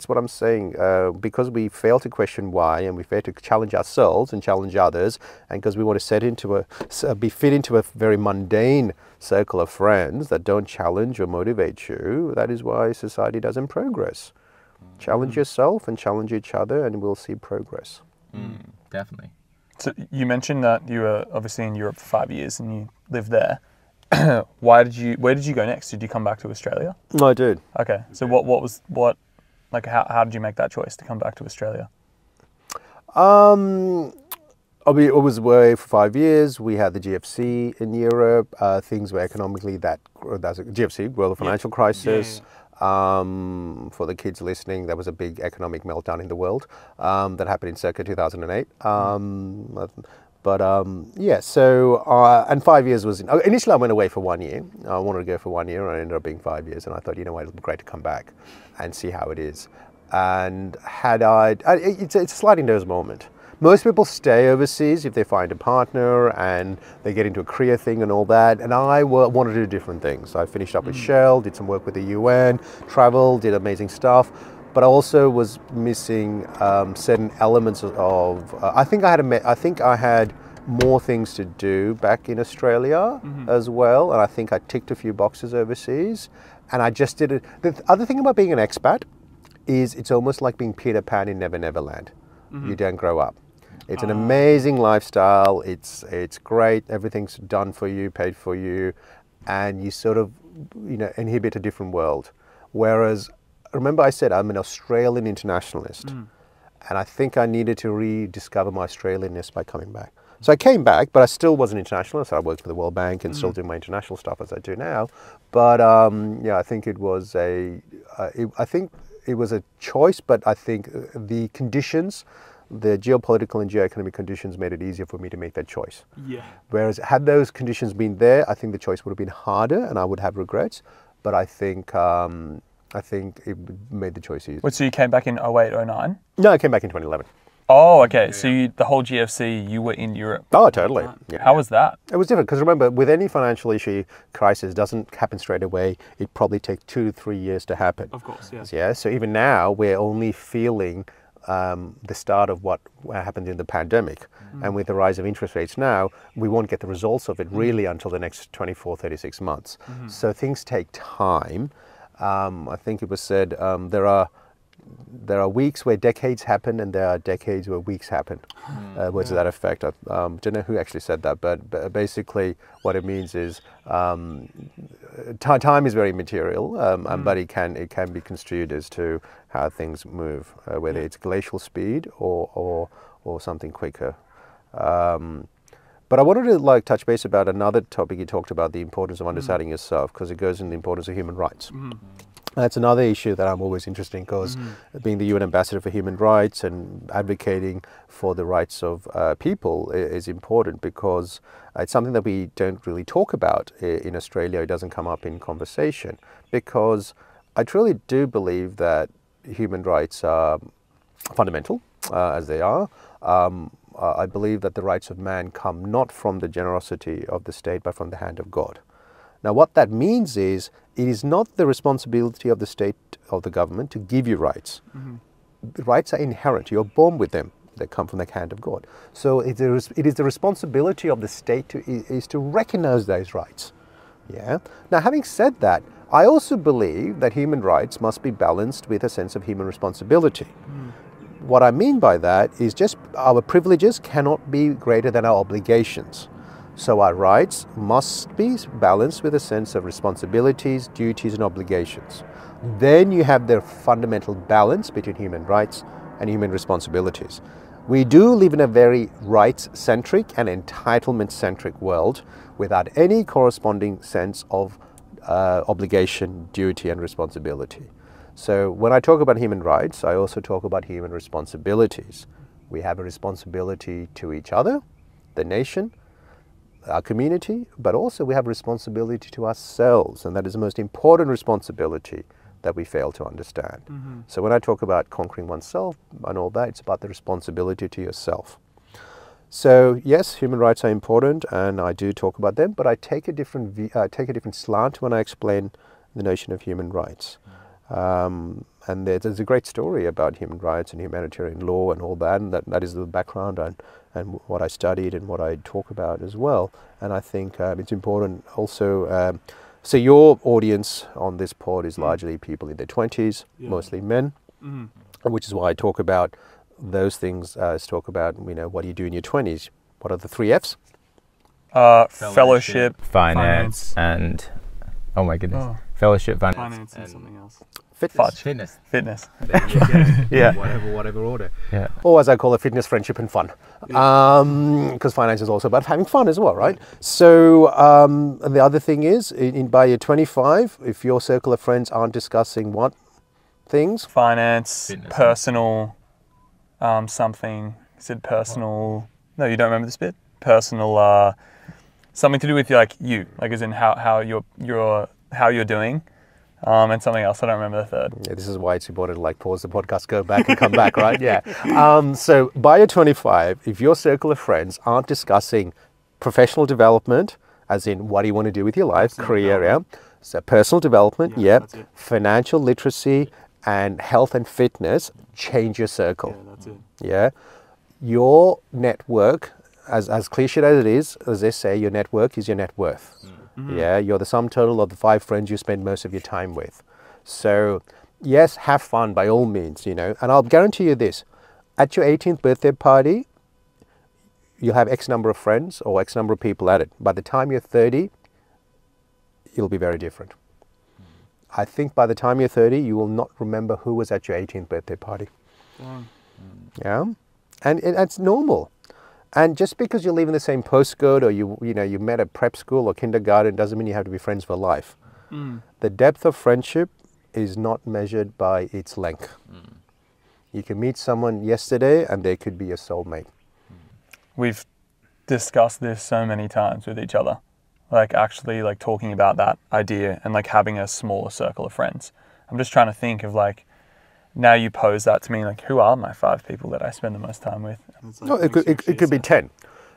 what I'm saying. Because we fail to question why, and we fail to challenge ourselves and challenge others, and because we want to fit into a very mundane circle of friends that don't challenge or motivate you, that is why society doesn't progress. Challenge yourself and challenge each other, and we'll see progress.
Definitely.
So you mentioned that you were obviously in Europe for 5 years and you lived there. Where did you go next? Did you come back to Australia?
I did.
Okay. So how did you make that choice to come back to Australia?
I was away for 5 years. We had the GFC in Europe. Things were economically that's a GFC, Global Financial Crisis. For the kids listening, there was a big economic meltdown in the world that happened in circa 2008. And 5 years was, initially I went away for 1 year. I wanted to go for 1 year, and it ended up being 5 years. And I thought, you know what, it'll be great to come back and see how it is. And it's a sliding doors moment. Most people stay overseas if they find a partner and they get into a career thing and all that. And I wanted to do different things. I finished up with Shell, did some work with the UN, traveled, did amazing stuff. But I also was missing certain elements of. I think I had more things to do back in Australia as well, and I think I ticked a few boxes overseas. And I just did it. The other thing about being an expat is it's almost like being Peter Pan in Never Never Land. You don't grow up. It's an amazing lifestyle. It's great. Everything's done for you, paid for you, and you sort of, inhabit a different world. Whereas, remember I said I'm an Australian internationalist, and I think I needed to rediscover my Australianness by coming back. So I came back, but I still was an internationalist. I worked for the World Bank and still do my international stuff as I do now. But I think it was a choice, but I think the conditions, the geopolitical and geoeconomic conditions made it easier for me to make that choice. Yeah. Whereas had those conditions been there, I think the choice would have been harder and I would have regrets. But I think it made the choice easier.
So you came back in 08, 09?
No, I came back in 2011.
Oh, okay. Yeah. So the whole GFC, you were in Europe.
Oh, totally. Yeah.
How was that?
It was different because remember, with any financial issue, crisis doesn't happen straight away. It probably takes 2 to 3 years to happen.
Of course, yeah.
Yeah. So even now, we're only feeling the start of what happened in the pandemic. And with the rise of interest rates now, we won't get the results of it really until the next 24, 36 months. So things take time. I think it was said there are weeks where decades happen and there are decades where weeks happen. Words to that effect. I don't know who actually said that, but basically what it means is time is very material, but it can be construed as to how things move, whether it's glacial speed or something quicker. But I wanted to touch base about another topic you talked about, the importance of understanding yourself, because it goes in the importance of human rights. That's another issue that I'm always interested in, because being the UN ambassador for human rights and advocating for the rights of people is important, because it's something that we don't really talk about in Australia. It doesn't come up in conversation, because I truly do believe that human rights are fundamental, as they are. I believe that the rights of man come not from the generosity of the state, but from the hand of God. Now, what that means is, it is not the responsibility of the state, of the government, to give you rights. The rights are inherent. You're born with them. They come from the hand of God. So it is the responsibility of the state to recognize those rights. Yeah. Now, having said that, I also believe that human rights must be balanced with a sense of human responsibility. What I mean by that is just our privileges cannot be greater than our obligations. So our rights must be balanced with a sense of responsibilities, duties, and obligations. Then you have the fundamental balance between human rights and human responsibilities. We do live in a very rights-centric and entitlement-centric world without any corresponding sense of obligation, duty, and responsibility. So when I talk about human rights, I also talk about human responsibilities. We have a responsibility to each other, the nation, our community, but also we have responsibility to ourselves, and that is the most important responsibility that we fail to understand. So when I talk about conquering oneself and all that, it's about the responsibility to yourself. So yes, human rights are important, and I do talk about them, but I take a different slant when I explain the notion of human rights. And there's a great story about human rights and humanitarian law and all that, and that is the background and what I studied and what I talk about as well. And I think it's important also. So your audience on this pod is largely people in their 20s, mostly men, which is why I talk about those things. Talk about, what do you do in your 20s? What are the 3 Fs?
Fellowship,
finance, and oh my goodness, fellowship, finance,
and something else.
Fitness.
Fitness.
Yeah.
Whatever order.
Yeah.
Or as I call it, fitness, friendship, and fun. Because finance is also about having fun as well, right? So and the other thing is, by your 25, if your circle of friends aren't discussing what things?
Finance,
Fitness.
personal, something. Is it personal? No, you don't remember this bit? Personal, something to do with you, as in how you're doing. And something else, I don't remember the third.
Yeah, this is why it's important to pause the podcast, go back and come back, right? Yeah. So by your 25, if your circle of friends aren't discussing professional development, as in what do you want to do with your life, career, so personal development,
that's it.
financial literacy and health and fitness, change your circle.
Yeah, that's it.
Yeah. Your network, as cliched as it is, as they say, your network is your net worth. Yeah, you're the sum total of the 5 friends you spend most of your time with. So yes, have fun by all means, and I'll guarantee you this, at your 18th birthday party, you'll have X number of friends or X number of people at it. By the time you're 30, it'll be very different. I think by the time you're 30, you will not remember who was at your 18th birthday party. Yeah, and that's normal. And just because you live in the same postcode or you met at prep school or kindergarten doesn't mean you have to be friends for life. The depth of friendship is not measured by its length. You can meet someone yesterday and they could be your soulmate.
We've discussed this so many times with each other, actually talking about that idea and having a smaller circle of friends. I'm just trying to think of now you pose that to me, who are my 5 people that I spend the most time with?
No, it could be 10.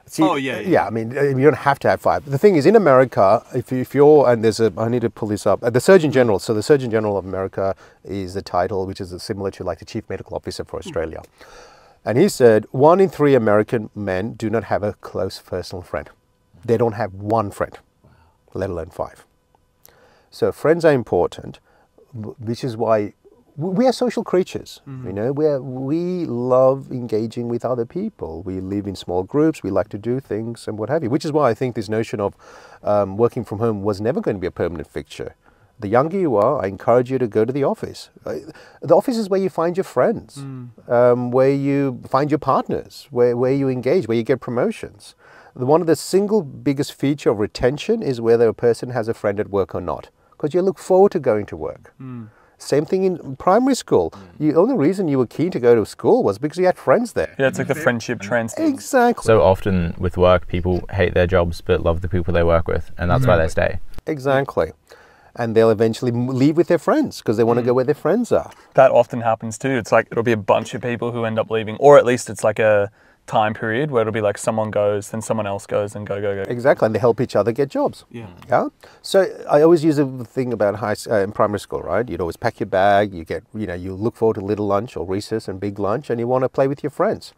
See,
yeah.
Yeah, I mean, you don't have to have 5. The thing is, in America, if you're, and I need to pull this up, the Surgeon General, so the Surgeon General of America is the title, which is similar to the Chief Medical Officer for Australia. And he said, 1 in 3 American men do not have a close personal friend. They don't have 1 friend, let alone 5. So friends are important, which is why we are social creatures, we love engaging with other people. We live in small groups, we like to do things and what have you, which is why I think this notion of working from home was never going to be a permanent fixture. The younger you are, I encourage you to go to the office. The office is where you find your friends, where you find your partners, where you engage, where you get promotions. One of the single biggest feature of retention is whether a person has a friend at work or not, because you look forward to going to work. Same thing in primary school. The only reason you were keen to go to school was because you had friends there.
Yeah, it's the friendship trends.
Exactly.
So often with work, people hate their jobs but love the people they work with, and that's why they stay.
Exactly. And they'll eventually leave with their friends because they want to go where their friends are.
That often happens too. It's it'll be a bunch of people who end up leaving, or at least it's a time period where it'll be someone goes, then someone else goes, and go.
Exactly, and they help each other get jobs. Yeah. So I always use the thing about in primary school, right? You'd always pack your bag. You get, you look forward to little lunch or recess and big lunch, and you want to play with your friends.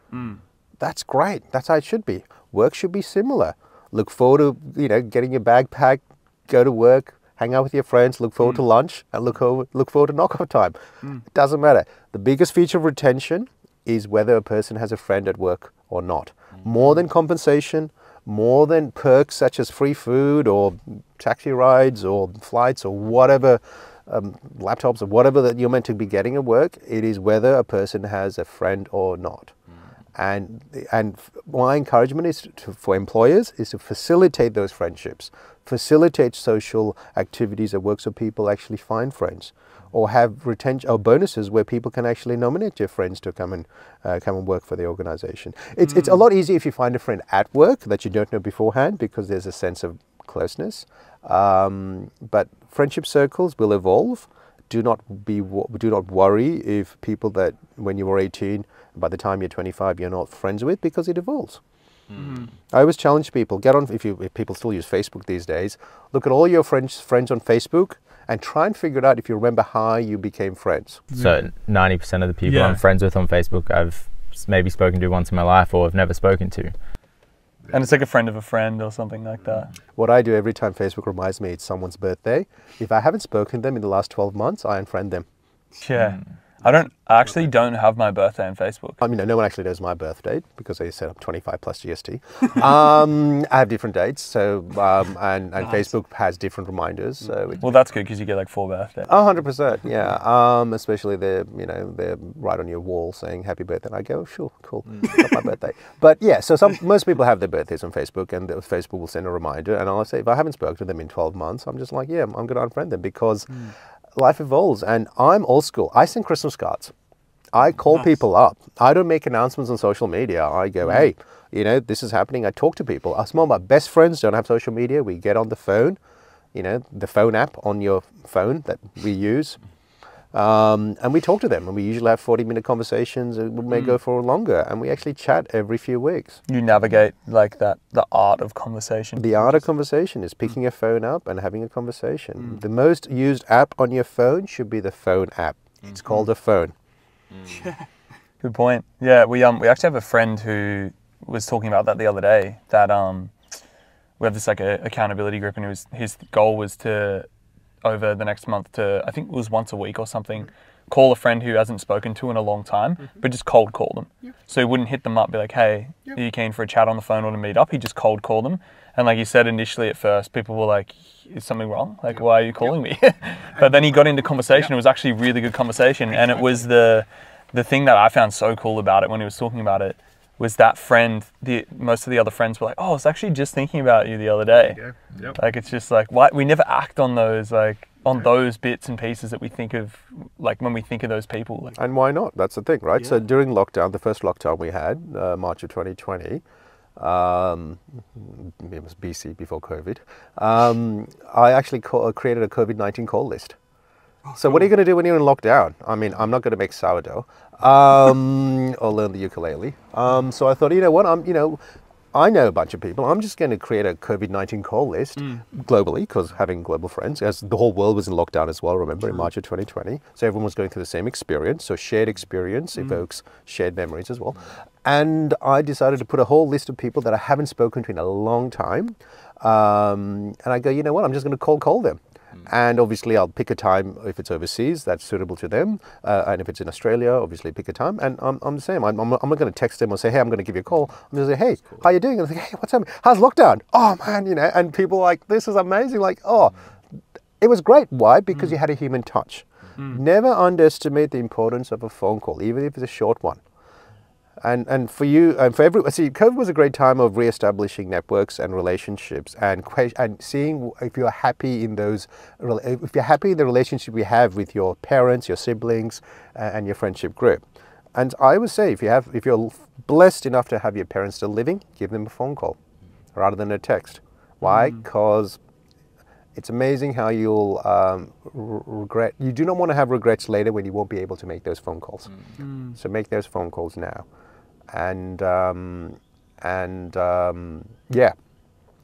That's great. That's how it should be. Work should be similar. Look forward to getting your bag packed, go to work, hang out with your friends, look forward to lunch, and look forward to knock-off time. It doesn't matter. The biggest feature of retention is whether a person has a friend at work or not. More than compensation, more than perks such as free food or taxi rides or flights or whatever, laptops or whatever that you're meant to be getting at work, it is whether a person has a friend or not. And my encouragement is for employers is to facilitate those friendships, facilitate social activities that work so people actually find friends, or have retention or bonuses where people can actually nominate their friends to come and work for the organization. It's a lot easier if you find a friend at work that you don't know beforehand, because there's a sense of closeness. But friendship circles will evolve. Do not worry if people that when you were 18, by the time you're 25, you're not friends with, because it evolves. I always challenge people, get on, if people still use Facebook these days, look at all your friends on Facebook and try and figure it out if you remember how you became friends.
So 90% of the people I'm friends with on Facebook, I've maybe spoken to once in my life, or I've never spoken to.
And it's like a friend of a friend or something like that.
What I do every time Facebook reminds me it's someone's birthday, if I haven't spoken to them in the last 12 months, I unfriend them.
Yeah. I actually don't have my birthday on Facebook.
I mean, no one actually knows my birth date, because they said I'm 25 plus GST. I have different dates, so and nice. Facebook has different reminders. So
well, that's good, because you get like 4 birthdays.
100%, yeah. Especially they're right on your wall saying happy birthday. And I go, sure, cool, not my birthday. But yeah, so most people have their birthdays on Facebook, and Facebook will send a reminder. And I'll say, if I haven't spoken to them in 12 months, I'm just like, yeah, I'm going to unfriend them, because life evolves. And I'm old school. I send Christmas cards. I call people up. I don't make announcements on social media. I go, hey, this is happening. I talk to people. Some of my best friends don't have social media. We get on the phone, the phone app on your phone that we use. And we talk to them, and we usually have 40-minute conversations. We may go for longer, and we actually chat every few weeks.
You navigate like that, the art of conversation.
The art of conversation is picking a phone up and having a conversation. The most used app on your phone should be the phone app. It's called a phone.
Good point. Yeah, we actually have a friend who was talking about that the other day. That we have this like a accountability group, and his goal was to, over the next month, to, I think it was once a week or something, call a friend who hasn't spoken to in a long time, but just cold call them. So he wouldn't hit them up, be like, hey, are you keen for a chat on the phone or to meet up? He just cold called them. And like you said, initially at first, people were like, is something wrong? Like, why are you calling me? But then he got into conversation. It was actually a really good conversation. And it was the thing that I found so cool about it when he was talking about it, was that friend, most of the other friends were like, oh, I was actually just thinking about you the other day. Like, it's just like, why we never act on those, like, on those bits and pieces that we think of, like, when we think of those people. Like,
and why not? That's the thing, right? So during lockdown, the first lockdown we had, March of 2020, it was BC, before COVID, I actually created a COVID-19 call list. So what are you going to do when you're in lockdown? I mean, I'm not going to make sourdough or learn the ukulele. So I thought, you know what, I know a bunch of people. I'm just going to create a COVID-19 call list globally, because having global friends, as the whole world was in lockdown as well, remember, in March of 2020. So everyone was going through the same experience. So shared experience evokes shared memories as well. And I decided to put a whole list of people that I haven't spoken to in a long time. And I go, you know what, I'm just going to call them. And obviously I'll pick a time, if it's overseas, that's suitable to them. And if it's in Australia, obviously pick a time. And I'm the same. I'm not going to text them or say, hey, I'm going to give you a call. I'm going to say, hey, how you doing? And I think, hey, what's happening? How's lockdown? Oh, man, and people are like, this is amazing. Like, oh, it was great. Why? Because you had a human touch. Never underestimate the importance of a phone call, even if it's a short one. And for you, and for everyone, see, COVID was a great time of re-establishing networks and relationships, and seeing if you're happy in those, if you're happy in the relationship you have with your parents, your siblings, and your friendship group. And I would say, if you're blessed enough to have your parents still living, give them a phone call rather than a text. Why? Because it's amazing how you'll regret. You do not want to have regrets later when you won't be able to make those phone calls. So make those phone calls now. And yeah,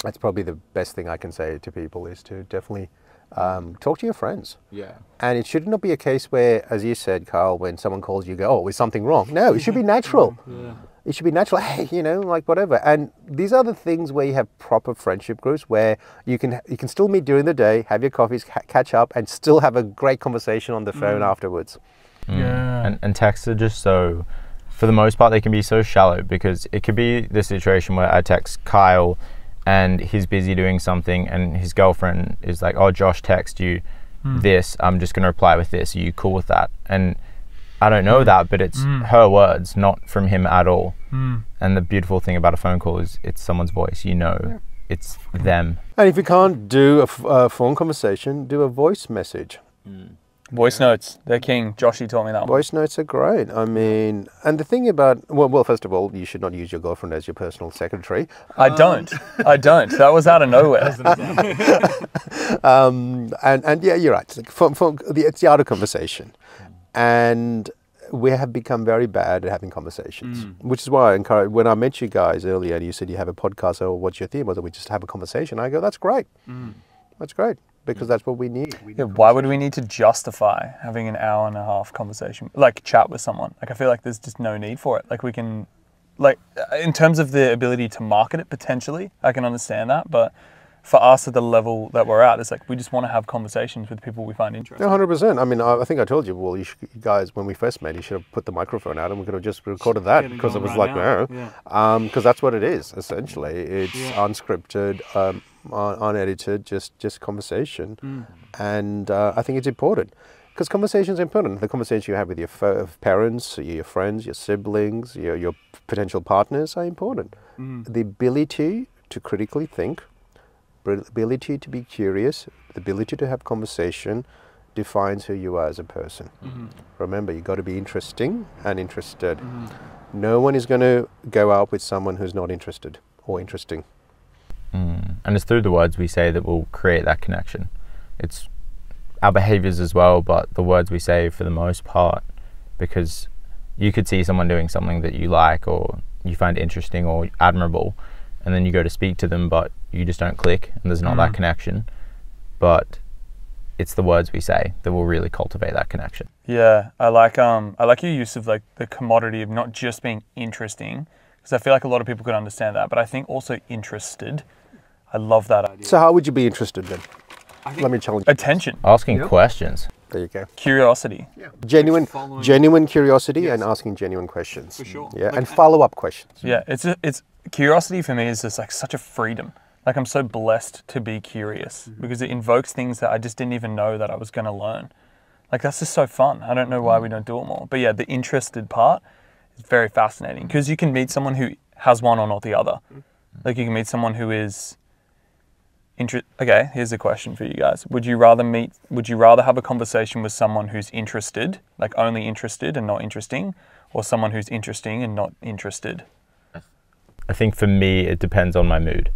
that's probably the best thing I can say to people, is to definitely talk to your friends. Yeah. And it should not be a case where, as you said, Carl, when someone calls you, go, oh, is something wrong? No, it should be natural. It should be natural. Hey, like whatever. And these are the things where you have proper friendship groups, where you can still meet during the day, have your coffees, catch up, and still have a great conversation on the phone afterwards.
Yeah. And texts are just so, for the most part, they can be so shallow, because it could be the situation where I text Kyle and he's busy doing something, and his girlfriend is like, oh, Josh text you this, I'm just going to reply with this. Are you cool with that? And I don't know that, but it's her words, not from him at all. And the beautiful thing about a phone call is it's someone's voice, it's them.
And if you can't do a phone conversation, do a voice message.
Voice notes, they're king. Joshy taught me that one.
Voice notes are great. I mean, and the thing about, well, first of all, you should not use your girlfriend as your personal secretary.
I don't. That was out of nowhere.
And yeah, you're right. It's the art of conversation. And we have become very bad at having conversations, which is why I encourage, when I met you guys earlier and you said you have a podcast, or what's your theme? I thought we just have a conversation. I go, that's great. That's great. Because that's what we need.
Yeah, why would we need to justify having an hour and a half conversation, like chat with someone? Like, I feel like there's just no need for it. Like, we can, like, in terms of the ability to market it potentially, I can understand that. But for us at the level that we're at, it's like we just want to have conversations with people we find interesting.
100%. I mean, I think I told you, well, you guys, when we first met, you should have put the microphone out and we could have just recorded that, because it was like, because that's what it is, essentially. It's unscripted, unedited, just conversation. And I think it's important, because conversation is important. The conversation you have with your parents, your friends, your siblings, your potential partners are important. The ability to critically think, the ability to be curious, the ability to have conversation defines who you are as a person. Remember, you've got to be interesting and interested. No one is going to go out with someone who's not interested or interesting.
And it's through the words we say that we'll create that connection. It's our behaviors as well, but the words we say for the most part, because you could see someone doing something that you like or you find interesting or admirable, and then you go to speak to them, but you just don't click and there's not that connection. But it's the words we say that will really cultivate that connection.
Yeah, I like your use of like the commodity of not just being interesting, because I feel like a lot of people could understand that, but I think also interested. I love that idea.
So how would you be interested then? Let me challenge you.
Attention.
Asking questions.
There you go.
Curiosity.
Genuine curiosity, and asking genuine questions.
For sure.
Yeah, and follow-up questions.
Yeah, it's curiosity for me is just like such a freedom. Like, I'm so blessed to be curious because it invokes things that I just didn't even know that I was going to learn. Like, that's just so fun. I don't know why we don't do it more. But yeah, the interested part is very fascinating, because you can meet someone who has one or not the other. Like, you can meet someone who is okay, here's a question for you guys. Would you rather have a conversation with someone who's interested, like only interested and not interesting, or someone who's interesting and not interested?
I think for me, it depends on my mood.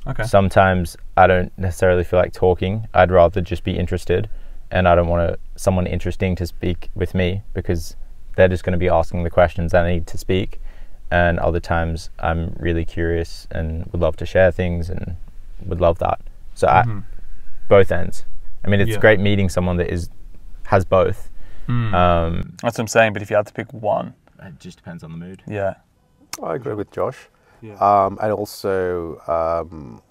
Okay.
Sometimes I don't necessarily feel like talking. I'd rather just be interested, and I don't want someone interesting to speak with me, because they're just going to be asking the questions I need to speak. And other times I'm really curious and would love to share things and would love that. So both ends. I mean, it's great meeting someone that has both.
That's what I'm saying, but if you had to pick one.
It just depends on the mood.
Yeah.
I agree with Josh.
Yeah.
And also,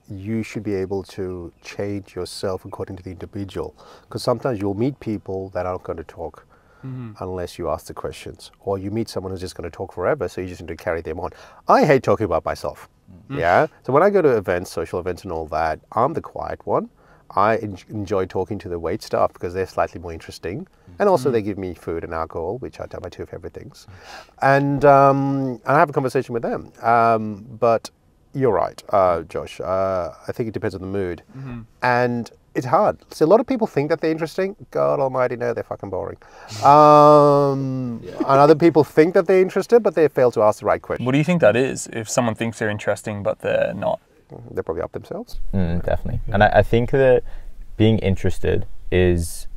you should be able to change yourself according to the individual, because sometimes you'll meet people that aren't going to talk unless you ask the questions, or you meet someone who's just going to talk forever, so you just need to carry them on. I hate talking about myself. Yeah. So when I go to events, social events and all that, I'm the quiet one. I enjoy talking to the wait staff because they're slightly more interesting. And also they give me food and alcohol, which are my two favorite things. And I have a conversation with them. But you're right, Josh. I think it depends on the mood. And it's hard. So a lot of people think that they're interesting. God almighty, no, they're fucking boring. And other people think that they're interested, but they fail to ask the right question.
What do you think that is, if someone thinks they're interesting but they're not?
They're probably up themselves.
Definitely. And I think that being interested is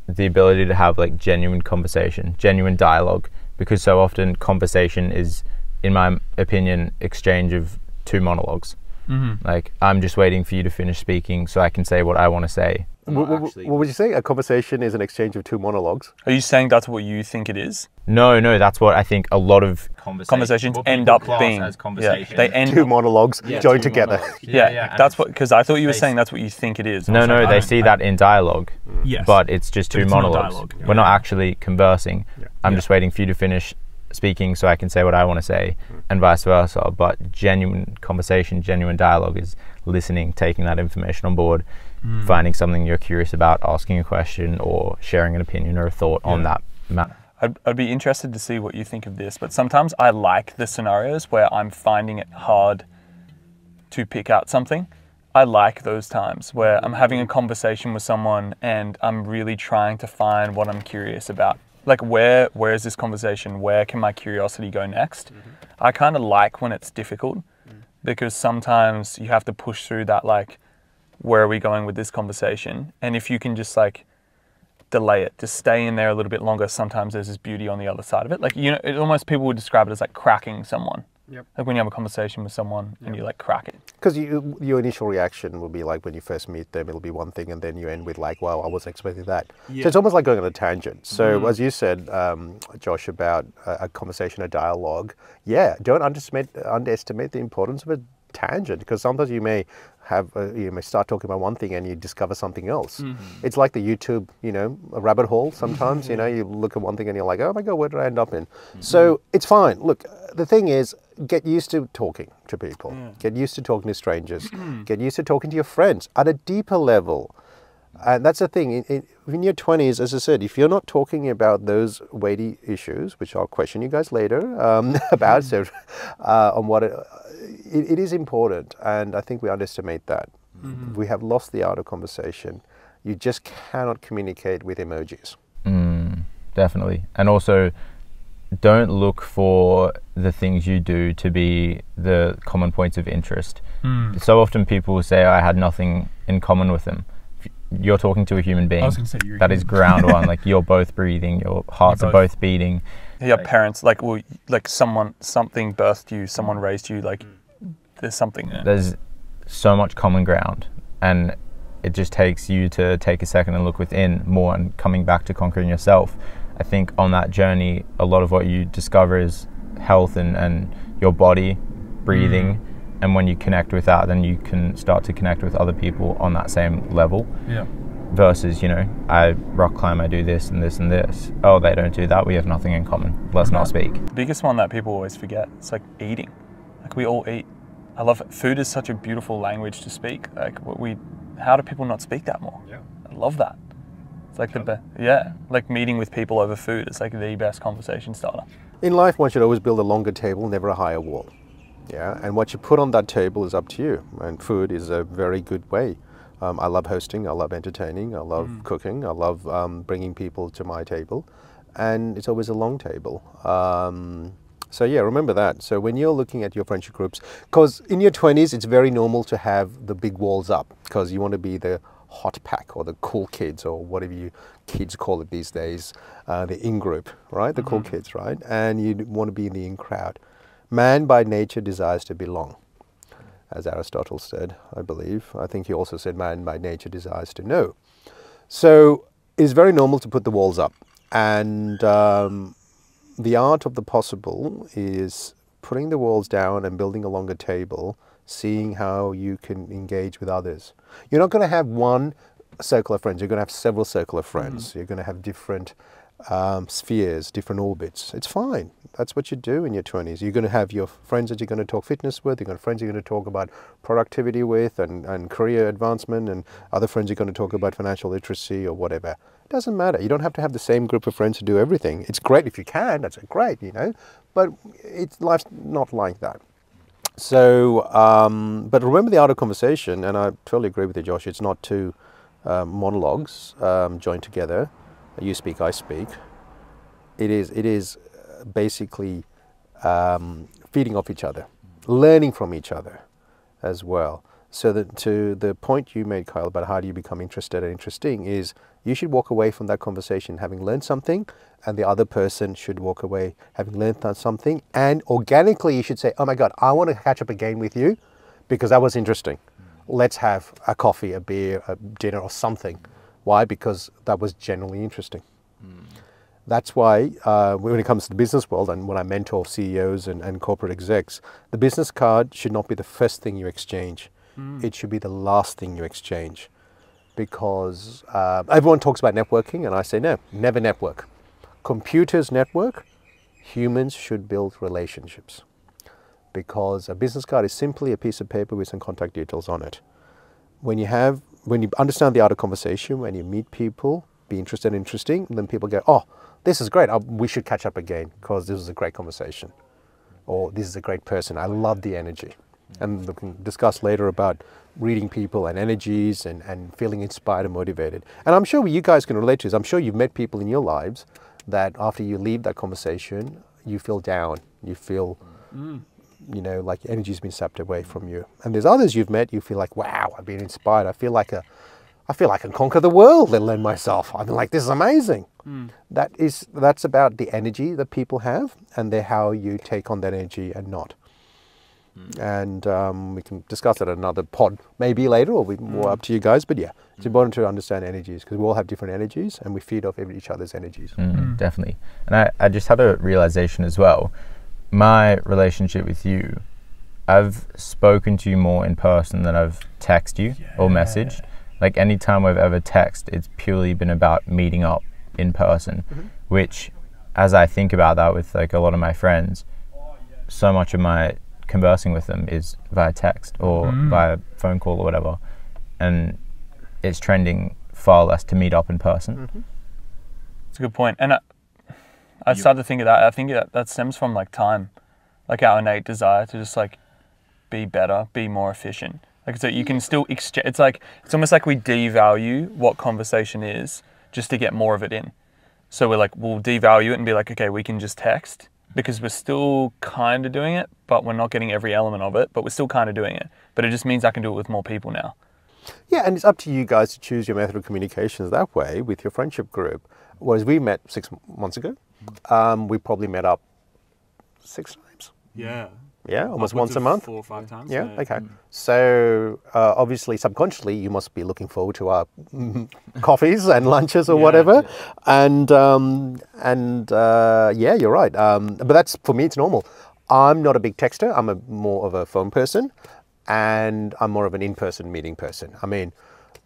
the ability to have like genuine conversation, genuine dialogue, because so often conversation is, in my opinion, exchange of two monologues. Like, I'm just waiting for you to finish speaking so I can say what I want to say.
What would you say? A conversation is an exchange of two monologues?
Are you saying that's what you think it is?
No, that's what I think a lot of
conversations end up being. Yeah, they end
two monologues joined together.
Yeah, that's what, because I thought you were saying that's what you think it is.
No, they see that in dialogue, but it's just two monologues. We're not actually conversing. I'm just waiting for you to finish speaking so I can say what I want to say, and vice versa. But genuine conversation, genuine dialogue is listening, taking that information on board, finding something you're curious about, asking a question, or sharing an opinion or a thought on that matter.
I'd be interested to see what you think of this, but sometimes I like the scenarios where I'm finding it hard to pick out something. I like those times where I'm having a conversation with someone and I'm really trying to find what I'm curious about. Like where is this conversation? Where can my curiosity go next? I kind of like when it's difficult because sometimes you have to push through that, like, where are we going with this conversation? And if you can just like delay it, just stay in there a little bit longer, sometimes there's this beauty on the other side of it. Like, you know, it almost, people would describe it as like cracking someone.
Yep.
Like when you have a conversation with someone and you like crack it.
Because your initial reaction will be like when you first meet them, it'll be one thing, and then you end with like, wow, I wasn't expecting that.
Yeah.
So it's almost like going on a tangent. So as you said, Josh, about a conversation, a dialogue, yeah, don't underestimate the importance of a tangent, because sometimes you may have you may start talking about one thing and you discover something else. It's like the YouTube, you know, a rabbit hole sometimes. You know, you look at one thing and you're like, oh my god, where did I end up in? So it's fine. Look, the thing is, get used to talking to people, get used to talking to strangers, get used to talking to your friends at a deeper level. And that's the thing, in your 20s, as I said, if you're not talking about those weighty issues, which I'll question you guys later about, so on what it is important, and I think we underestimate that. We have lost the art of conversation. You just cannot communicate with emojis.
Definitely. And also, don't look for the things you do to be the common points of interest. So often people will say, I had nothing in common with them. You're talking to a human being.
I was going to say you're
that is ground one. Like, you're both breathing, your hearts are both beating.
Your parents, like, something birthed you, someone raised you, like, there's something there.
There's so much common ground, and it just takes you to take a second and look within more and coming back to conquering yourself. I think on that journey, a lot of what you discover is health and your body, breathing. And when you connect with that, then you can start to connect with other people on that same level.
Yeah.
Versus, you know, I rock climb, I do this and this and this. Oh, they don't do that. We have nothing in common. Let's not speak.
The biggest one that people always forget, it's like eating. Like, we all eat. I love it. Food is such a beautiful language to speak. Like, how do people not speak that more?
Yeah.
I love that. It's like like meeting with people over food is like the best conversation starter.
In life, one should always build a longer table, never a higher wall. Yeah, and what you put on that table is up to you. And food is a very good way. I love hosting, I love entertaining, I love cooking, I love bringing people to my table. And it's always a long table. So yeah, remember that. So when you're looking at your friendship groups, because in your 20s, it's very normal to have the big walls up, because you want to be the hot pack or the cool kids, or whatever you kids call it these days, the in group, right? The cool kids, right? And you want to be in the in crowd. Man by nature desires to belong, as Aristotle said, I believe. I think he also said man by nature desires to know. So it's very normal to put the walls up. And the art of the possible is putting the walls down and building a longer table, seeing how you can engage with others. You're not going to have one circle of friends. You're going to have several circle of friends. You're going to have different spheres, different orbits. It's fine. That's what you do in your 20s. You're going to have your friends that you're going to talk fitness with. You're going to have friends you're going to talk about productivity with and career advancement, and other friends you're going to talk about financial literacy or whatever. It doesn't matter. You don't have to have the same group of friends to do everything. It's great if you can. That's great, you know. But life's not like that. So, but remember the art of conversation, and I totally agree with you, Josh. It's not two monologues joined together. You speak, I speak. It is basically feeding off each other, learning from each other as well. So that to the point you made, Kyle, about how do you become interested and interesting, is you should walk away from that conversation having learned something, and the other person should walk away having learned something, and organically you should say, oh my God, I want to catch up again with you because that was interesting. Let's have a coffee, a beer, a dinner or something. Why? Because that was genuinely interesting. That's why when it comes to the business world, and when I mentor CEOs and corporate execs, the business card should not be the first thing you exchange. It should be the last thing you exchange. Because everyone talks about networking, and I say no, never network. Computers network, humans should build relationships. Because a business card is simply a piece of paper with some contact details on it. When you understand the art of conversation, when you meet people, be interested and interesting, and then people go, oh, this is great, we should catch up again because this was a great conversation. Or this is a great person, I love the energy. And we can discuss later about reading people and energies and feeling inspired and motivated. And I'm sure you guys can relate to this. I'm sure you've met people in your lives that after you leave that conversation, you feel down, you feel, you know, like energy's been sapped away from you. And there's others you've met, you feel like, wow, I've been inspired. I feel like I can conquer the world, let alone myself. I'm like, this is amazing. That's about the energy that people have, and they're how you take on that energy and not. And we can discuss that in another pod maybe later, or more up to you guys. But yeah, it's important to understand energies because we all have different energies and we feed off each other's energies.
Definitely. And I just had a realization as well. My relationship with you, I've spoken to you more in person than I've texted you or messaged. Like any time I've ever texted, it's purely been about meeting up in person, which as I think about that with like a lot of my friends, so much of my conversing with them is via text or via phone call or whatever, and it's trending far less to meet up in person.
It's a good point. And I started to think of that. I think that stems from like time, like our innate desire to just like be better, be more efficient. Like so you can still exchange. It's almost like we devalue what conversation is just to get more of it in. So we'll devalue it and be like, okay, we can just text because we're still kind of doing it, but we're not getting every element of it, but we're still kind of doing it. But it just means I can do it with more people now.
Yeah, and it's up to you guys to choose your method of communications that way with your friendship group. Whereas we met 6 months ago, we probably met up 6 times. Yeah, almost once a month.
4 or 5 times.
Yeah, okay. So obviously, subconsciously, you must be looking forward to our coffees and lunches or whatever. And yeah, you're right. But that's, for me, it's normal. I'm not a big texter. I'm more of a phone person, and I'm more of an in-person meeting person. I mean,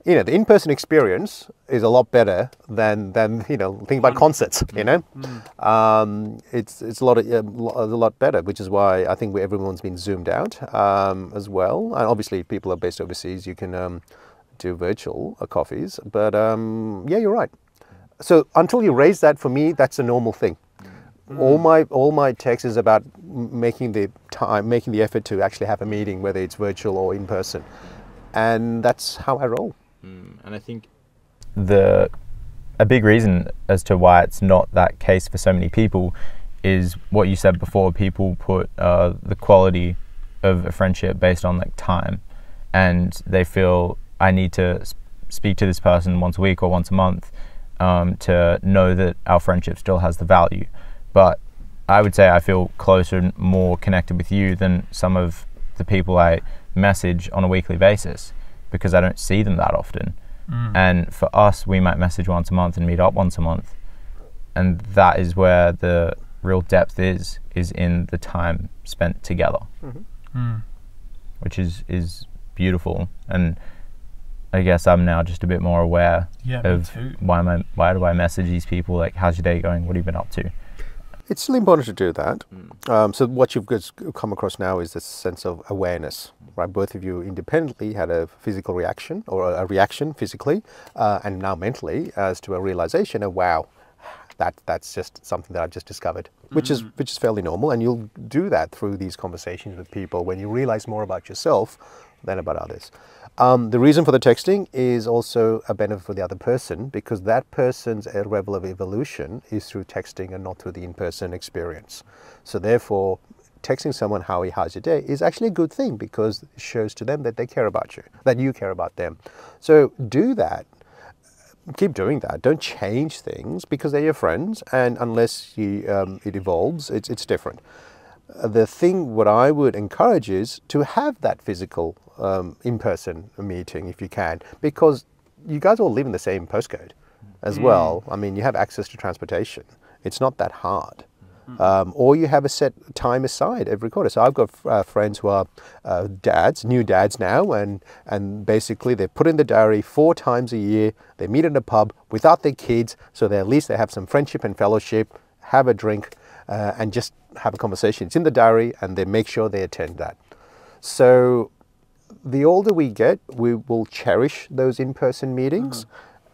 you know, the in-person experience is a lot better than you know, think about concerts. You know, it's a lot better, which is why I think everyone's been zoomed out as well. And obviously, if people are based overseas, you can do virtual coffees. But yeah, you're right. So until you raise that, for me, that's a normal thing. All my text is about making the effort to actually have a meeting, whether it's virtual or in person, and that's how I roll.
And I think a big reason as to why it's not that case for so many people is what you said before. People put the quality of a friendship based on like time, and they feel I need to speak to this person once a week or once a month to know that our friendship still has the value. But I would say I feel closer and more connected with you than some of the people I message on a weekly basis, because I don't see them that often. And for us, we might message once a month and meet up once a month. And that is where the real depth is in the time spent together, which is beautiful. And I guess I'm now just a bit more aware of why do I message these people? Like, how's your day going? What have you been up to?
It's still important to do that. So what you've come across now is this sense of awareness, right? Both of you independently had a physical reaction, or a reaction physically, and now mentally, as to a realization of, wow, that's just something that I've just discovered, which is fairly normal. And you'll do that through these conversations with people when you realize more about yourself than about others. The reason for the texting is also a benefit for the other person, because that person's level of evolution is through texting and not through the in-person experience. So therefore, texting someone how's your day is actually a good thing, because it shows to them that they care about you, that you care about them. So do that. Keep doing that. Don't change things because they're your friends, and unless it evolves, it's different. The thing what I would encourage is to have that physical in-person meeting if you can, because you guys all live in the same postcode as well. I mean, you have access to transportation. It's not that hard. Or you have a set time aside every quarter. So I've got friends who are new dads now, and basically they put in the diary 4 times a year. They meet in a pub without their kids, so at least they have some friendship and fellowship, have a drink, and just have a conversation. It's in the diary, and they make sure they attend that. So the older we get, we will cherish those in-person meetings,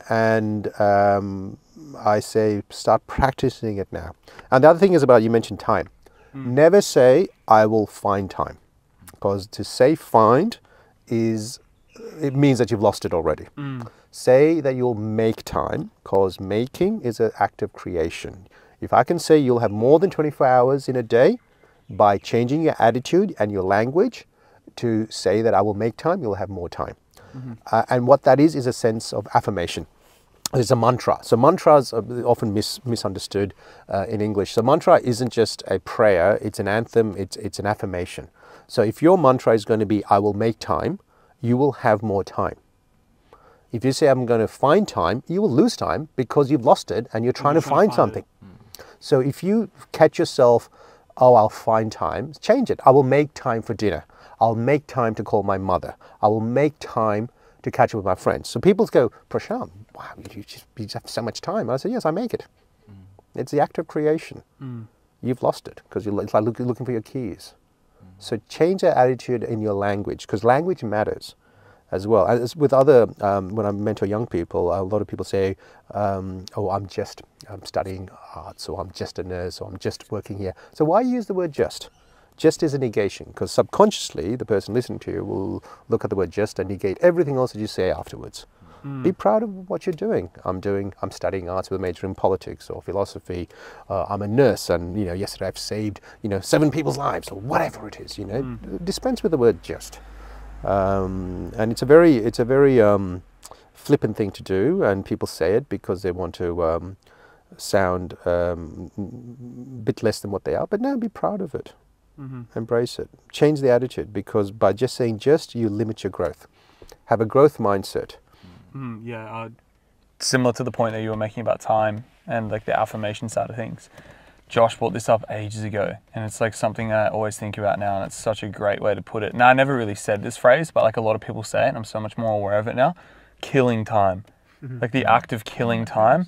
and I say start practicing it now. And the other thing is about, you mentioned time. Never say, I will find time. Because to say find it means that you've lost it already. Say that you'll make time, because making is an act of creation. If I can say you'll have more than 24 hours in a day by changing your attitude and your language to say that I will make time, you'll have more time. And what that is a sense of affirmation. It's a mantra. So mantras are often misunderstood in English. So mantra isn't just a prayer, it's an anthem, it's an affirmation. So if your mantra is going to be, I will make time, you will have more time. If you say, I'm going to find time, you will lose time because you've lost it and you're trying to find something. So if you catch yourself, oh, I'll find time, change it. I will make time for dinner. I'll make time to call my mother. I will make time to catch up with my friends. So people go, Prashanth, wow, you just have so much time. And I say, yes, I make it. It's the act of creation. You've lost it because it's like looking for your keys. So change that attitude in your language, because language matters as well. As with other, when I mentor young people, a lot of people say, oh, I'm studying arts, or I'm just a nurse, or I'm just working here. So why use the word just? Just is a negation, because subconsciously the person listening to you will look at the word just and negate everything else that you say afterwards. Be proud of what you're doing. I'm studying arts with a major in politics or philosophy. I'm a nurse, and yesterday I've saved 7 people's lives, or whatever it is. Dispense with the word just. And it's a very flippant thing to do, and people say it because they want to sound a bit less than what they are. But no, be proud of it. Embrace it. Change the attitude, because by just saying just, you limit your growth. Have a growth mindset.
Similar to the point that you were making about time and like the affirmation side of things. Josh brought this up ages ago, and it's like something that I always think about now, and it's such a great way to put it. Now, I never really said this phrase, but like a lot of people say it, and I'm so much more aware of it now. Killing time. Like the act of killing time.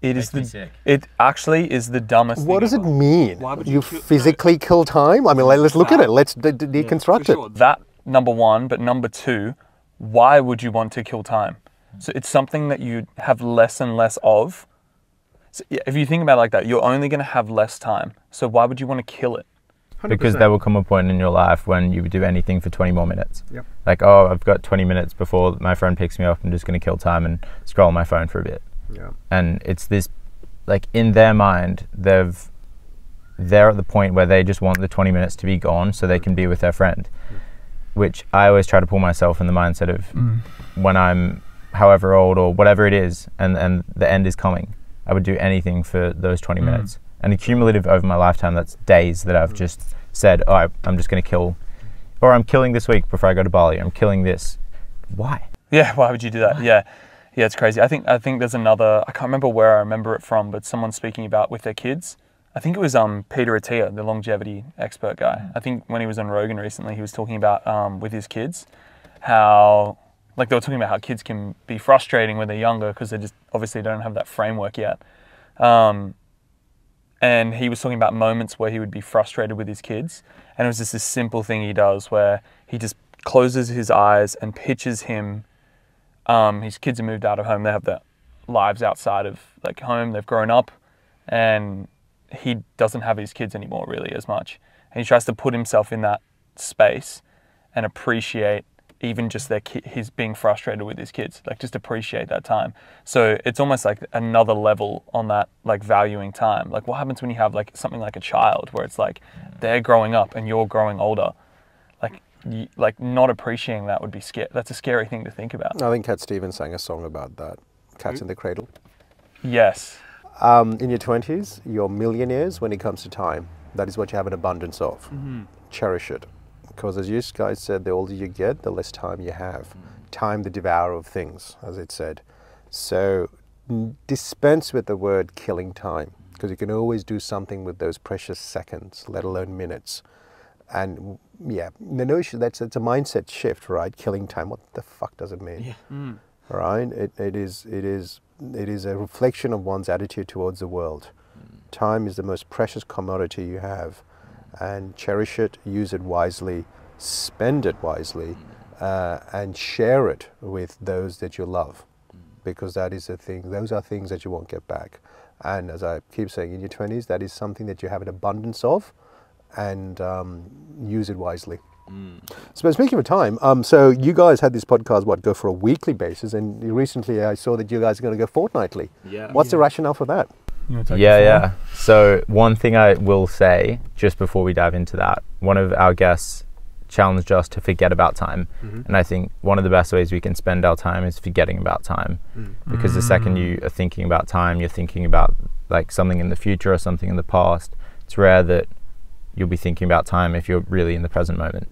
It actually is the dumbest thing.
What does it mean? You physically kill time? I mean, let's look at it. Let's deconstruct it.
That, number one, but number two, why would you want to kill time? So it's something that you have less and less of. So if you think about it like that, you're only going to have less time. So why would you want to kill it?
100%. Because there will come a point in your life when you would do anything for 20 more minutes. Like, oh, I've got 20 minutes before my friend picks me up. I'm just going to kill time and scroll on my phone for a bit. And it's this, like, in their mind, they're at the point where they just want the 20 minutes to be gone so they can be with their friend, which I always try to pull myself in the mindset of when I'm however old or whatever it is, and the end is coming, I would do anything for those 20 minutes. And accumulative over my lifetime, that's days that I've just said, oh, I'm just going to kill, or I'm killing this week before I go to Bali, I'm killing this. Why?
Yeah, why would you do that? Yeah, it's crazy. I think there's another, I can't remember where I remember it from, but someone speaking about with their kids. I think it was Peter Attia, the longevity expert guy. I think when he was on Rogan recently, he was talking about with his kids, how, like they were talking about how kids can be frustrating when they're younger because they just obviously don't have that framework yet. And he was talking about moments where he would be frustrated with his kids. And it was just this simple thing he does where he just closes his eyes and pictures him. His kids have moved out of home. They have their lives outside of like home. They've grown up, and he doesn't have his kids anymore really as much. And he tries to put himself in that space and appreciate even just his being frustrated with his kids, like just appreciate that time. So it's almost like another level on that, like valuing time. Like what happens when you have like something like a child where it's like they're growing up and you're growing older? Like not appreciating that would be scary. That's a scary thing to think about.
I think Cat Stevens sang a song about that. Cats in the Cradle.
Yes.
In your 20s, you're millionaires when it comes to time. That is what you have an abundance of. Cherish it. Because as you guys said, the older you get, the less time you have. Time the devourer of things, as it said. So dispense with the word killing time, because you can always do something with those precious seconds, let alone minutes. And yeah, the notion it's a mindset shift, right? Killing time. What the fuck does it mean? Right? It is a reflection of one's attitude towards the world. Time is the most precious commodity you have, and cherish it, use it wisely, spend it wisely, and share it with those that you love, because that is the thing. Those are things that you won't get back. And as I keep saying, in your 20s, that is something that you have an abundance of. And use it wisely. So speaking of time, so you guys had this podcast, go for a weekly basis, and recently I saw that you guys are going to go fortnightly.
Yeah.
What's the rationale for that?
Yeah. So one thing I will say, just before we dive into that, one of our guests challenged us to forget about time. And I think one of the best ways we can spend our time is forgetting about time. Because the second you are thinking about time, you're thinking about like something in the future or something in the past. It's rare that you'll be thinking about time if you're really in the present moment.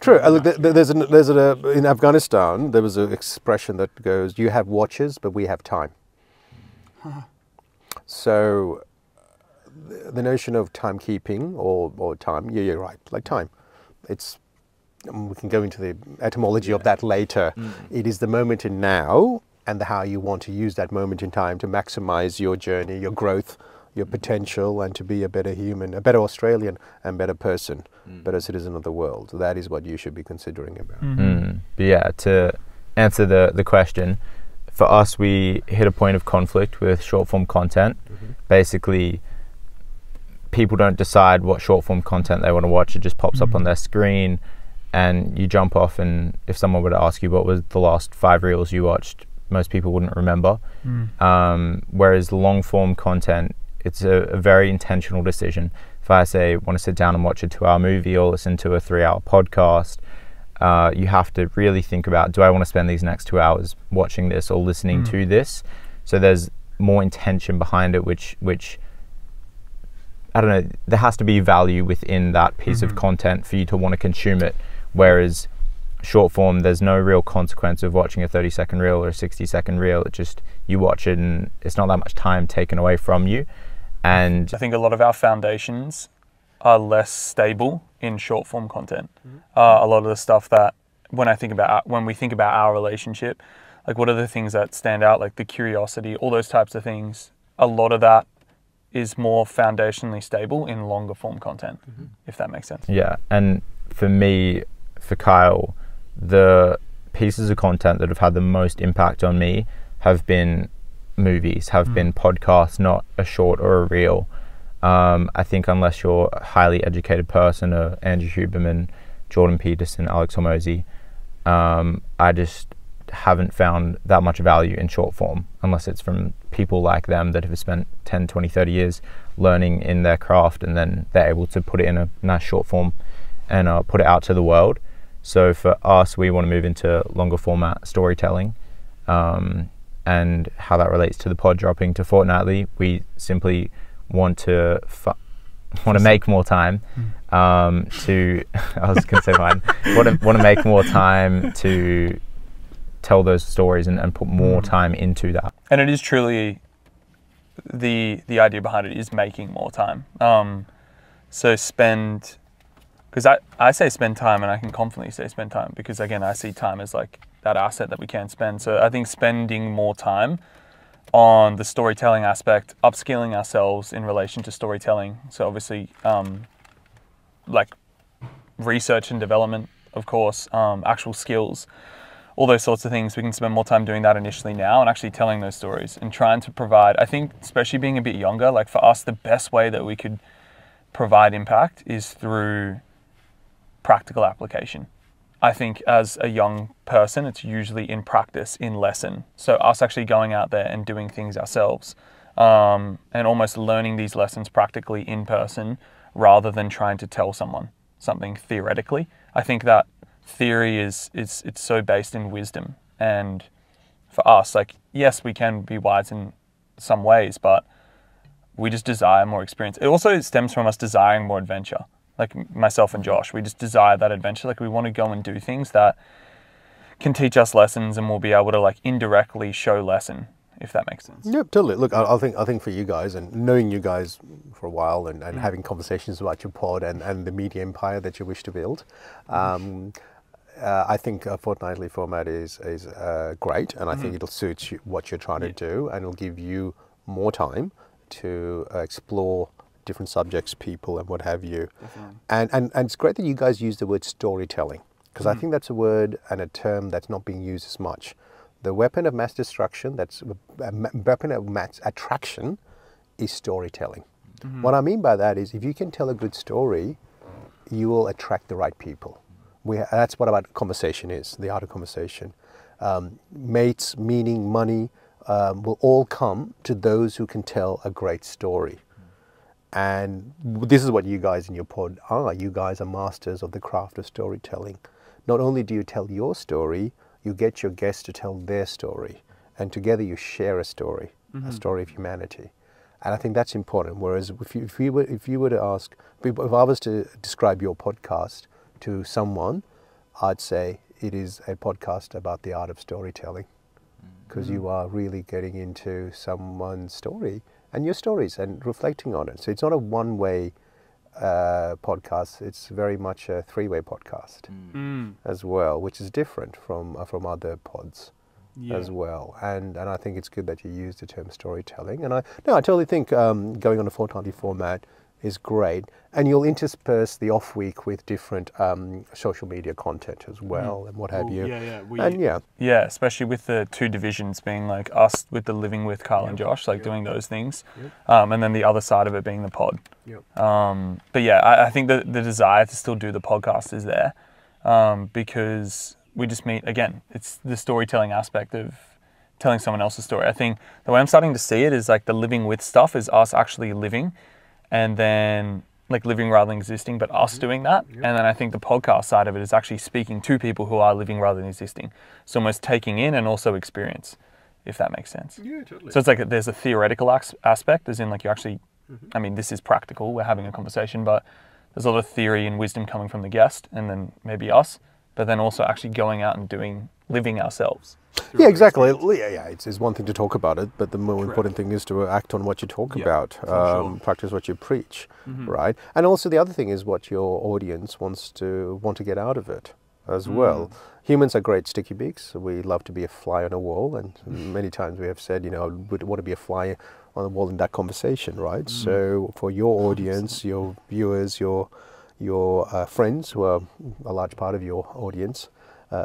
True. Look, in Afghanistan, there was an expression that goes, you have watches, but we have time. So the notion of timekeeping or time, you're right, like time. We can go into the etymology of that later. It is the moment in now and how you want to use that moment in time to maximize your journey, your growth, your potential, and to be a better human, a better Australian and better person, better citizen of the world. That is what you should be considering about.
But yeah, to answer the question, for us, we hit a point of conflict with short form content. Basically, people don't decide what short form content they want to watch. It just pops up on their screen and you jump off, and if someone were to ask you what was the last 5 reels you watched, most people wouldn't remember. Whereas long form content, it's a very intentional decision. If I say want to sit down and watch a 2-hour movie or listen to a 3-hour podcast, you have to really think about, do I want to spend these next 2 hours watching this or listening to this? So there's more intention behind it, which I don't know, there has to be value within that piece of content for you to want to consume it. Whereas short form, there's no real consequence of watching a 30-second reel or a 60-second reel. It just, you watch it and it's not that much time taken away from you. And
I think a lot of our foundations are less stable in short form content. A lot of the stuff that when we think about our relationship, like what are the things that stand out, like the curiosity, all those types of things, a lot of that is more foundationally stable in longer form content, if that makes sense.
Yeah, and for me, for Kyle, the pieces of content that have had the most impact on me have been movies, have been podcasts, not a short or a reel. I think unless you're a highly educated person, Andrew Huberman, Jordan Peterson, Alex Hormozy, I just haven't found that much value in short form, unless it's from people like them that have spent 10, 20, 30 years learning in their craft, and then they're able to put it in a nice short form and put it out to the world. So for us, we want to move into longer format storytelling, and how that relates to the pod dropping to fortnightly. We simply want to make more time to I was going to say mine want to make more time to tell those stories and put more time into that.
And it is truly the idea behind it is making more time. So spend, because I say spend time, and I can confidently say spend time, because again, I see time as like that asset that we can spend. So I think spending more time on the storytelling aspect, upskilling ourselves in relation to storytelling. So obviously, like research and development, of course, actual skills, all those sorts of things. We can spend more time doing that initially now and actually telling those stories and trying to provide, I think, especially being a bit younger, like for us, the best way that we could provide impact is through practical application. I think as a young person, it's usually in practice, in lesson. So us actually going out there and doing things ourselves, and almost learning these lessons practically in person rather than trying to tell someone something theoretically. I think that theory it's so based in wisdom. And for us, like, yes, we can be wise in some ways, but we just desire more experience. It also stems from us desiring more adventure. Like myself and Josh, we just desire that adventure. Like we want to go and do things that can teach us lessons, and we'll be able to like indirectly show lesson, if that makes sense.
Yeah, totally. Look, I think for you guys, and knowing you guys for a while, and having conversations about your pod and the media empire that you wish to build, I think a fortnightly format is great, and I think it'll suit what you're trying to do, and it'll give you more time to explore different subjects, people, and what have you. And it's great that you guys use the word storytelling, because I think that's a word and a term that's not being used as much. The weapon of mass destruction, that's a weapon of mass attraction, is storytelling. What I mean by that is, if you can tell a good story, you will attract the right people. That's what about conversation is, the art of conversation. Mates, meaning, money will all come to those who can tell a great story. And this is what you guys in your pod are. You guys are masters of the craft of storytelling. Not only do you tell your story, you get your guests to tell their story. And together you share a story, a story of humanity. And I think that's important. Whereas if you were to ask, if I was to describe your podcast to someone, I'd say it is a podcast about the art of storytelling. Because you are really getting into someone's story and your stories and reflecting on it. So it's not a one-way podcast. It's very much a three-way podcast as well, which is different from other pods as well. And I think it's good that you use the term storytelling. And I totally think going on a fortnightly format is great, and you'll intersperse the off week with different social media content as well, and what have you.
Yeah, especially with the two divisions being like us with the living with Carl and Josh, like doing those things, and then the other side of it being the pod. But yeah, I think that the desire to still do the podcast is there, because we just meet, again, it's the storytelling aspect of telling someone else's story. I think the way I'm starting to see it is like the living with stuff is us actually living, and then like living rather than existing, but us doing that. And then I think the podcast side of it is actually speaking to people who are living rather than existing. So almost taking in and also experience, if that makes sense.
Yeah, totally.
So it's like there's a theoretical aspect, as in like you actually, I mean, this is practical, we're having a conversation, but there's a lot of theory and wisdom coming from the guest and then maybe us, but then also actually going out and living ourselves.
Yeah, exactly. Yeah, it's one thing to talk about it, but the more important thing is to act on what you talk about, practice what you preach, right? And also the other thing is what your audience want to get out of it as well. Humans are great sticky beaks. We love to be a fly on a wall, and many times we have said, you know, we want to be a fly on the wall in that conversation, right? So for your audience, your viewers, your friends, who are a large part of your audience,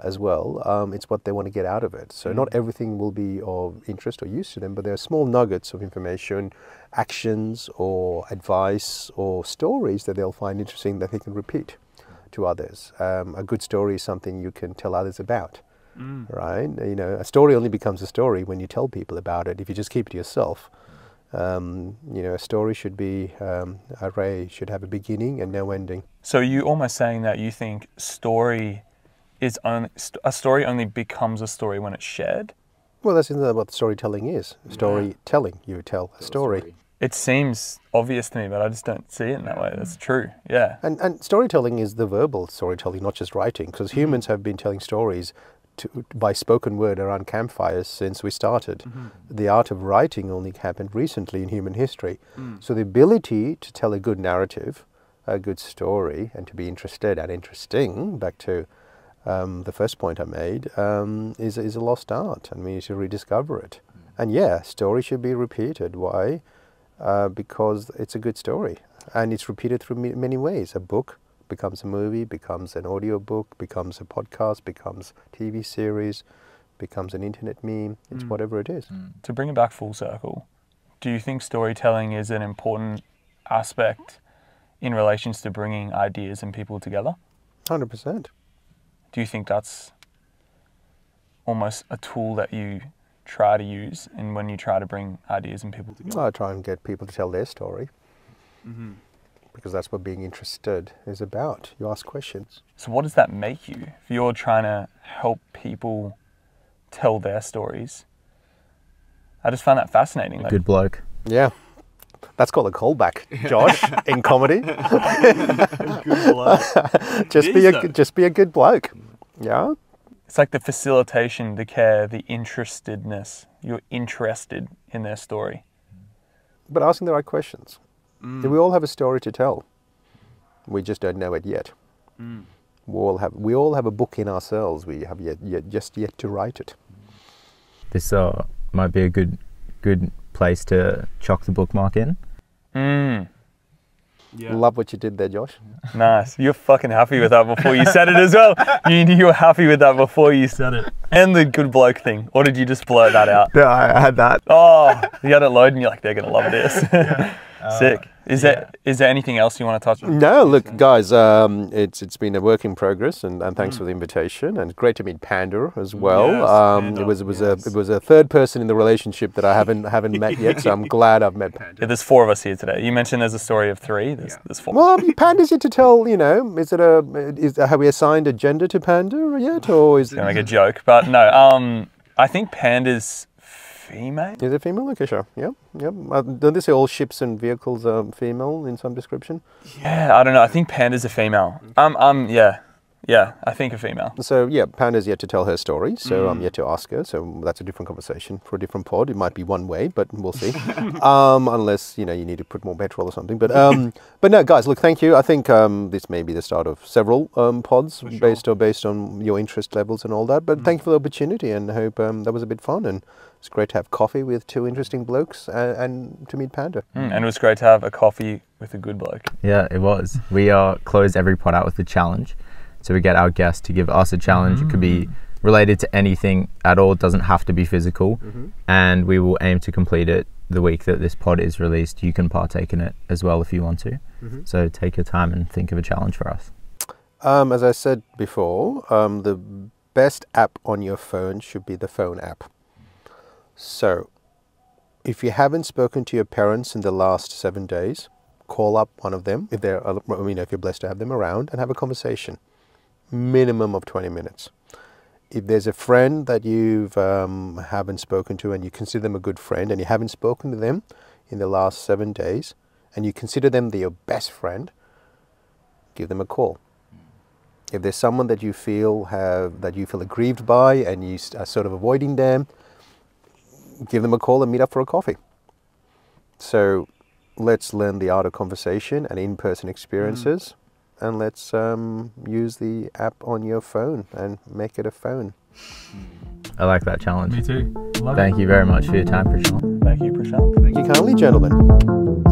as well, it's what they want to get out of it. So not everything will be of interest or use to them, but there are small nuggets of information, actions or advice or stories that they'll find interesting that they can repeat to others. A good story is something you can tell others about, right? You know, a story only becomes a story when you tell people about it. If you just keep it to yourself, you know, a story should be should have a beginning and no ending.
So you almost saying that you think a story only becomes a story when it's shared?
Well, that's what storytelling is. Storytelling, you tell a story.
It seems obvious to me, but I just don't see it in that way. That's true, yeah.
And storytelling is the verbal storytelling, not just writing, because humans have been telling stories by spoken word around campfires since we started. The art of writing only happened recently in human history. So the ability to tell a good narrative, a good story, and to be interested and interesting, back to the first point I made, is a lost art, and we need to rediscover it. And yeah, story should be repeated. Why? Because it's a good story, and it's repeated through many ways. A book becomes a movie, becomes an audio book, becomes a podcast, becomes TV series, becomes an internet meme. It's whatever it is.
To bring it back full circle, do you think storytelling is an important aspect in relations to bringing ideas and people together?
100%.
Do you think that's almost a tool that you try to use and when you try to bring ideas and people together?
I try and get people to tell their story, because that's what being interested is about. You ask questions.
So what does that make you? If you're trying to help people tell their stories, I just find that fascinating.
Good bloke.
Yeah. That's called a callback, Josh, in comedy. Just be a good bloke. Yeah.
It's like the facilitation, the care, the interestedness. You're interested in their story.
But asking the right questions. We all have a story to tell. We just don't know it yet. We all have a book in ourselves. We have yet to write it.
This might be a good place to chuck the bookmark in.
Yeah.
Love what you did there, Josh.
Nice. You're fucking happy with that before you said it as well. You were happy with that before you said it. And the good bloke thing. Or did you just blurt that out?
No, I had that.
Oh, you had it loaded and you're like, they're going to love this. Sick. Is there anything else you want to touch on?
No, look, guys, it's been a work in progress, and thanks for the invitation, and great to meet Panda as well.
Yes,
It was a third person in the relationship that I haven't met yet, so I'm glad I've met Panda.
Yeah, there's 4 of us here today. You mentioned there's a story of 3. There's 4.
Well, Panda's yet to tell. You know, have we assigned a gender to Panda yet, or is
Gonna make a joke, but no. I think Panda's female.
Is it female? Okay, sure. Yeah. Don't they say all ships and vehicles are female in some description?
Yeah, I don't know. I think Panda's a female. Yeah, I think a female.
So yeah, Panda's yet to tell her story, so I'm yet to ask her. So that's a different conversation for a different pod. It might be one way, but we'll see. Unless you need to put more petrol or something. But no, guys, look, thank you. I think this may be the start of several pods based on your interest levels and all that. But thank you for the opportunity, and I hope that was a bit fun. And it's great to have coffee with 2 interesting blokes and to meet Panda.
And it was great to have a coffee with a good bloke.
Yeah, it was. We close every pod out with a challenge. So we get our guests to give us a challenge. It could be related to anything at all. It doesn't have to be physical. And we will aim to complete it the week that this pod is released. You can partake in it as well if you want to. So take your time and think of a challenge for us.
As I said before, the best app on your phone should be the phone app. So if you haven't spoken to your parents in the last 7 days, call up one of them if you're blessed to have them around, and have a conversation. Minimum of 20 minutes. If there's a friend that you haven't spoken to and you consider them a good friend and you haven't spoken to them in the last 7 days and you consider them your best friend, give them a call. If there's someone that you feel aggrieved by and you are sort of avoiding them, give them a call and meet up for a coffee. So let's learn the art of conversation and in-person experiences. And let's use the app on your phone and make it a phone.
I like that challenge.
Me too.
Thank you very much for your time, Prashanth.
Thank you, Prashanth.
Thank you kindly, gentlemen.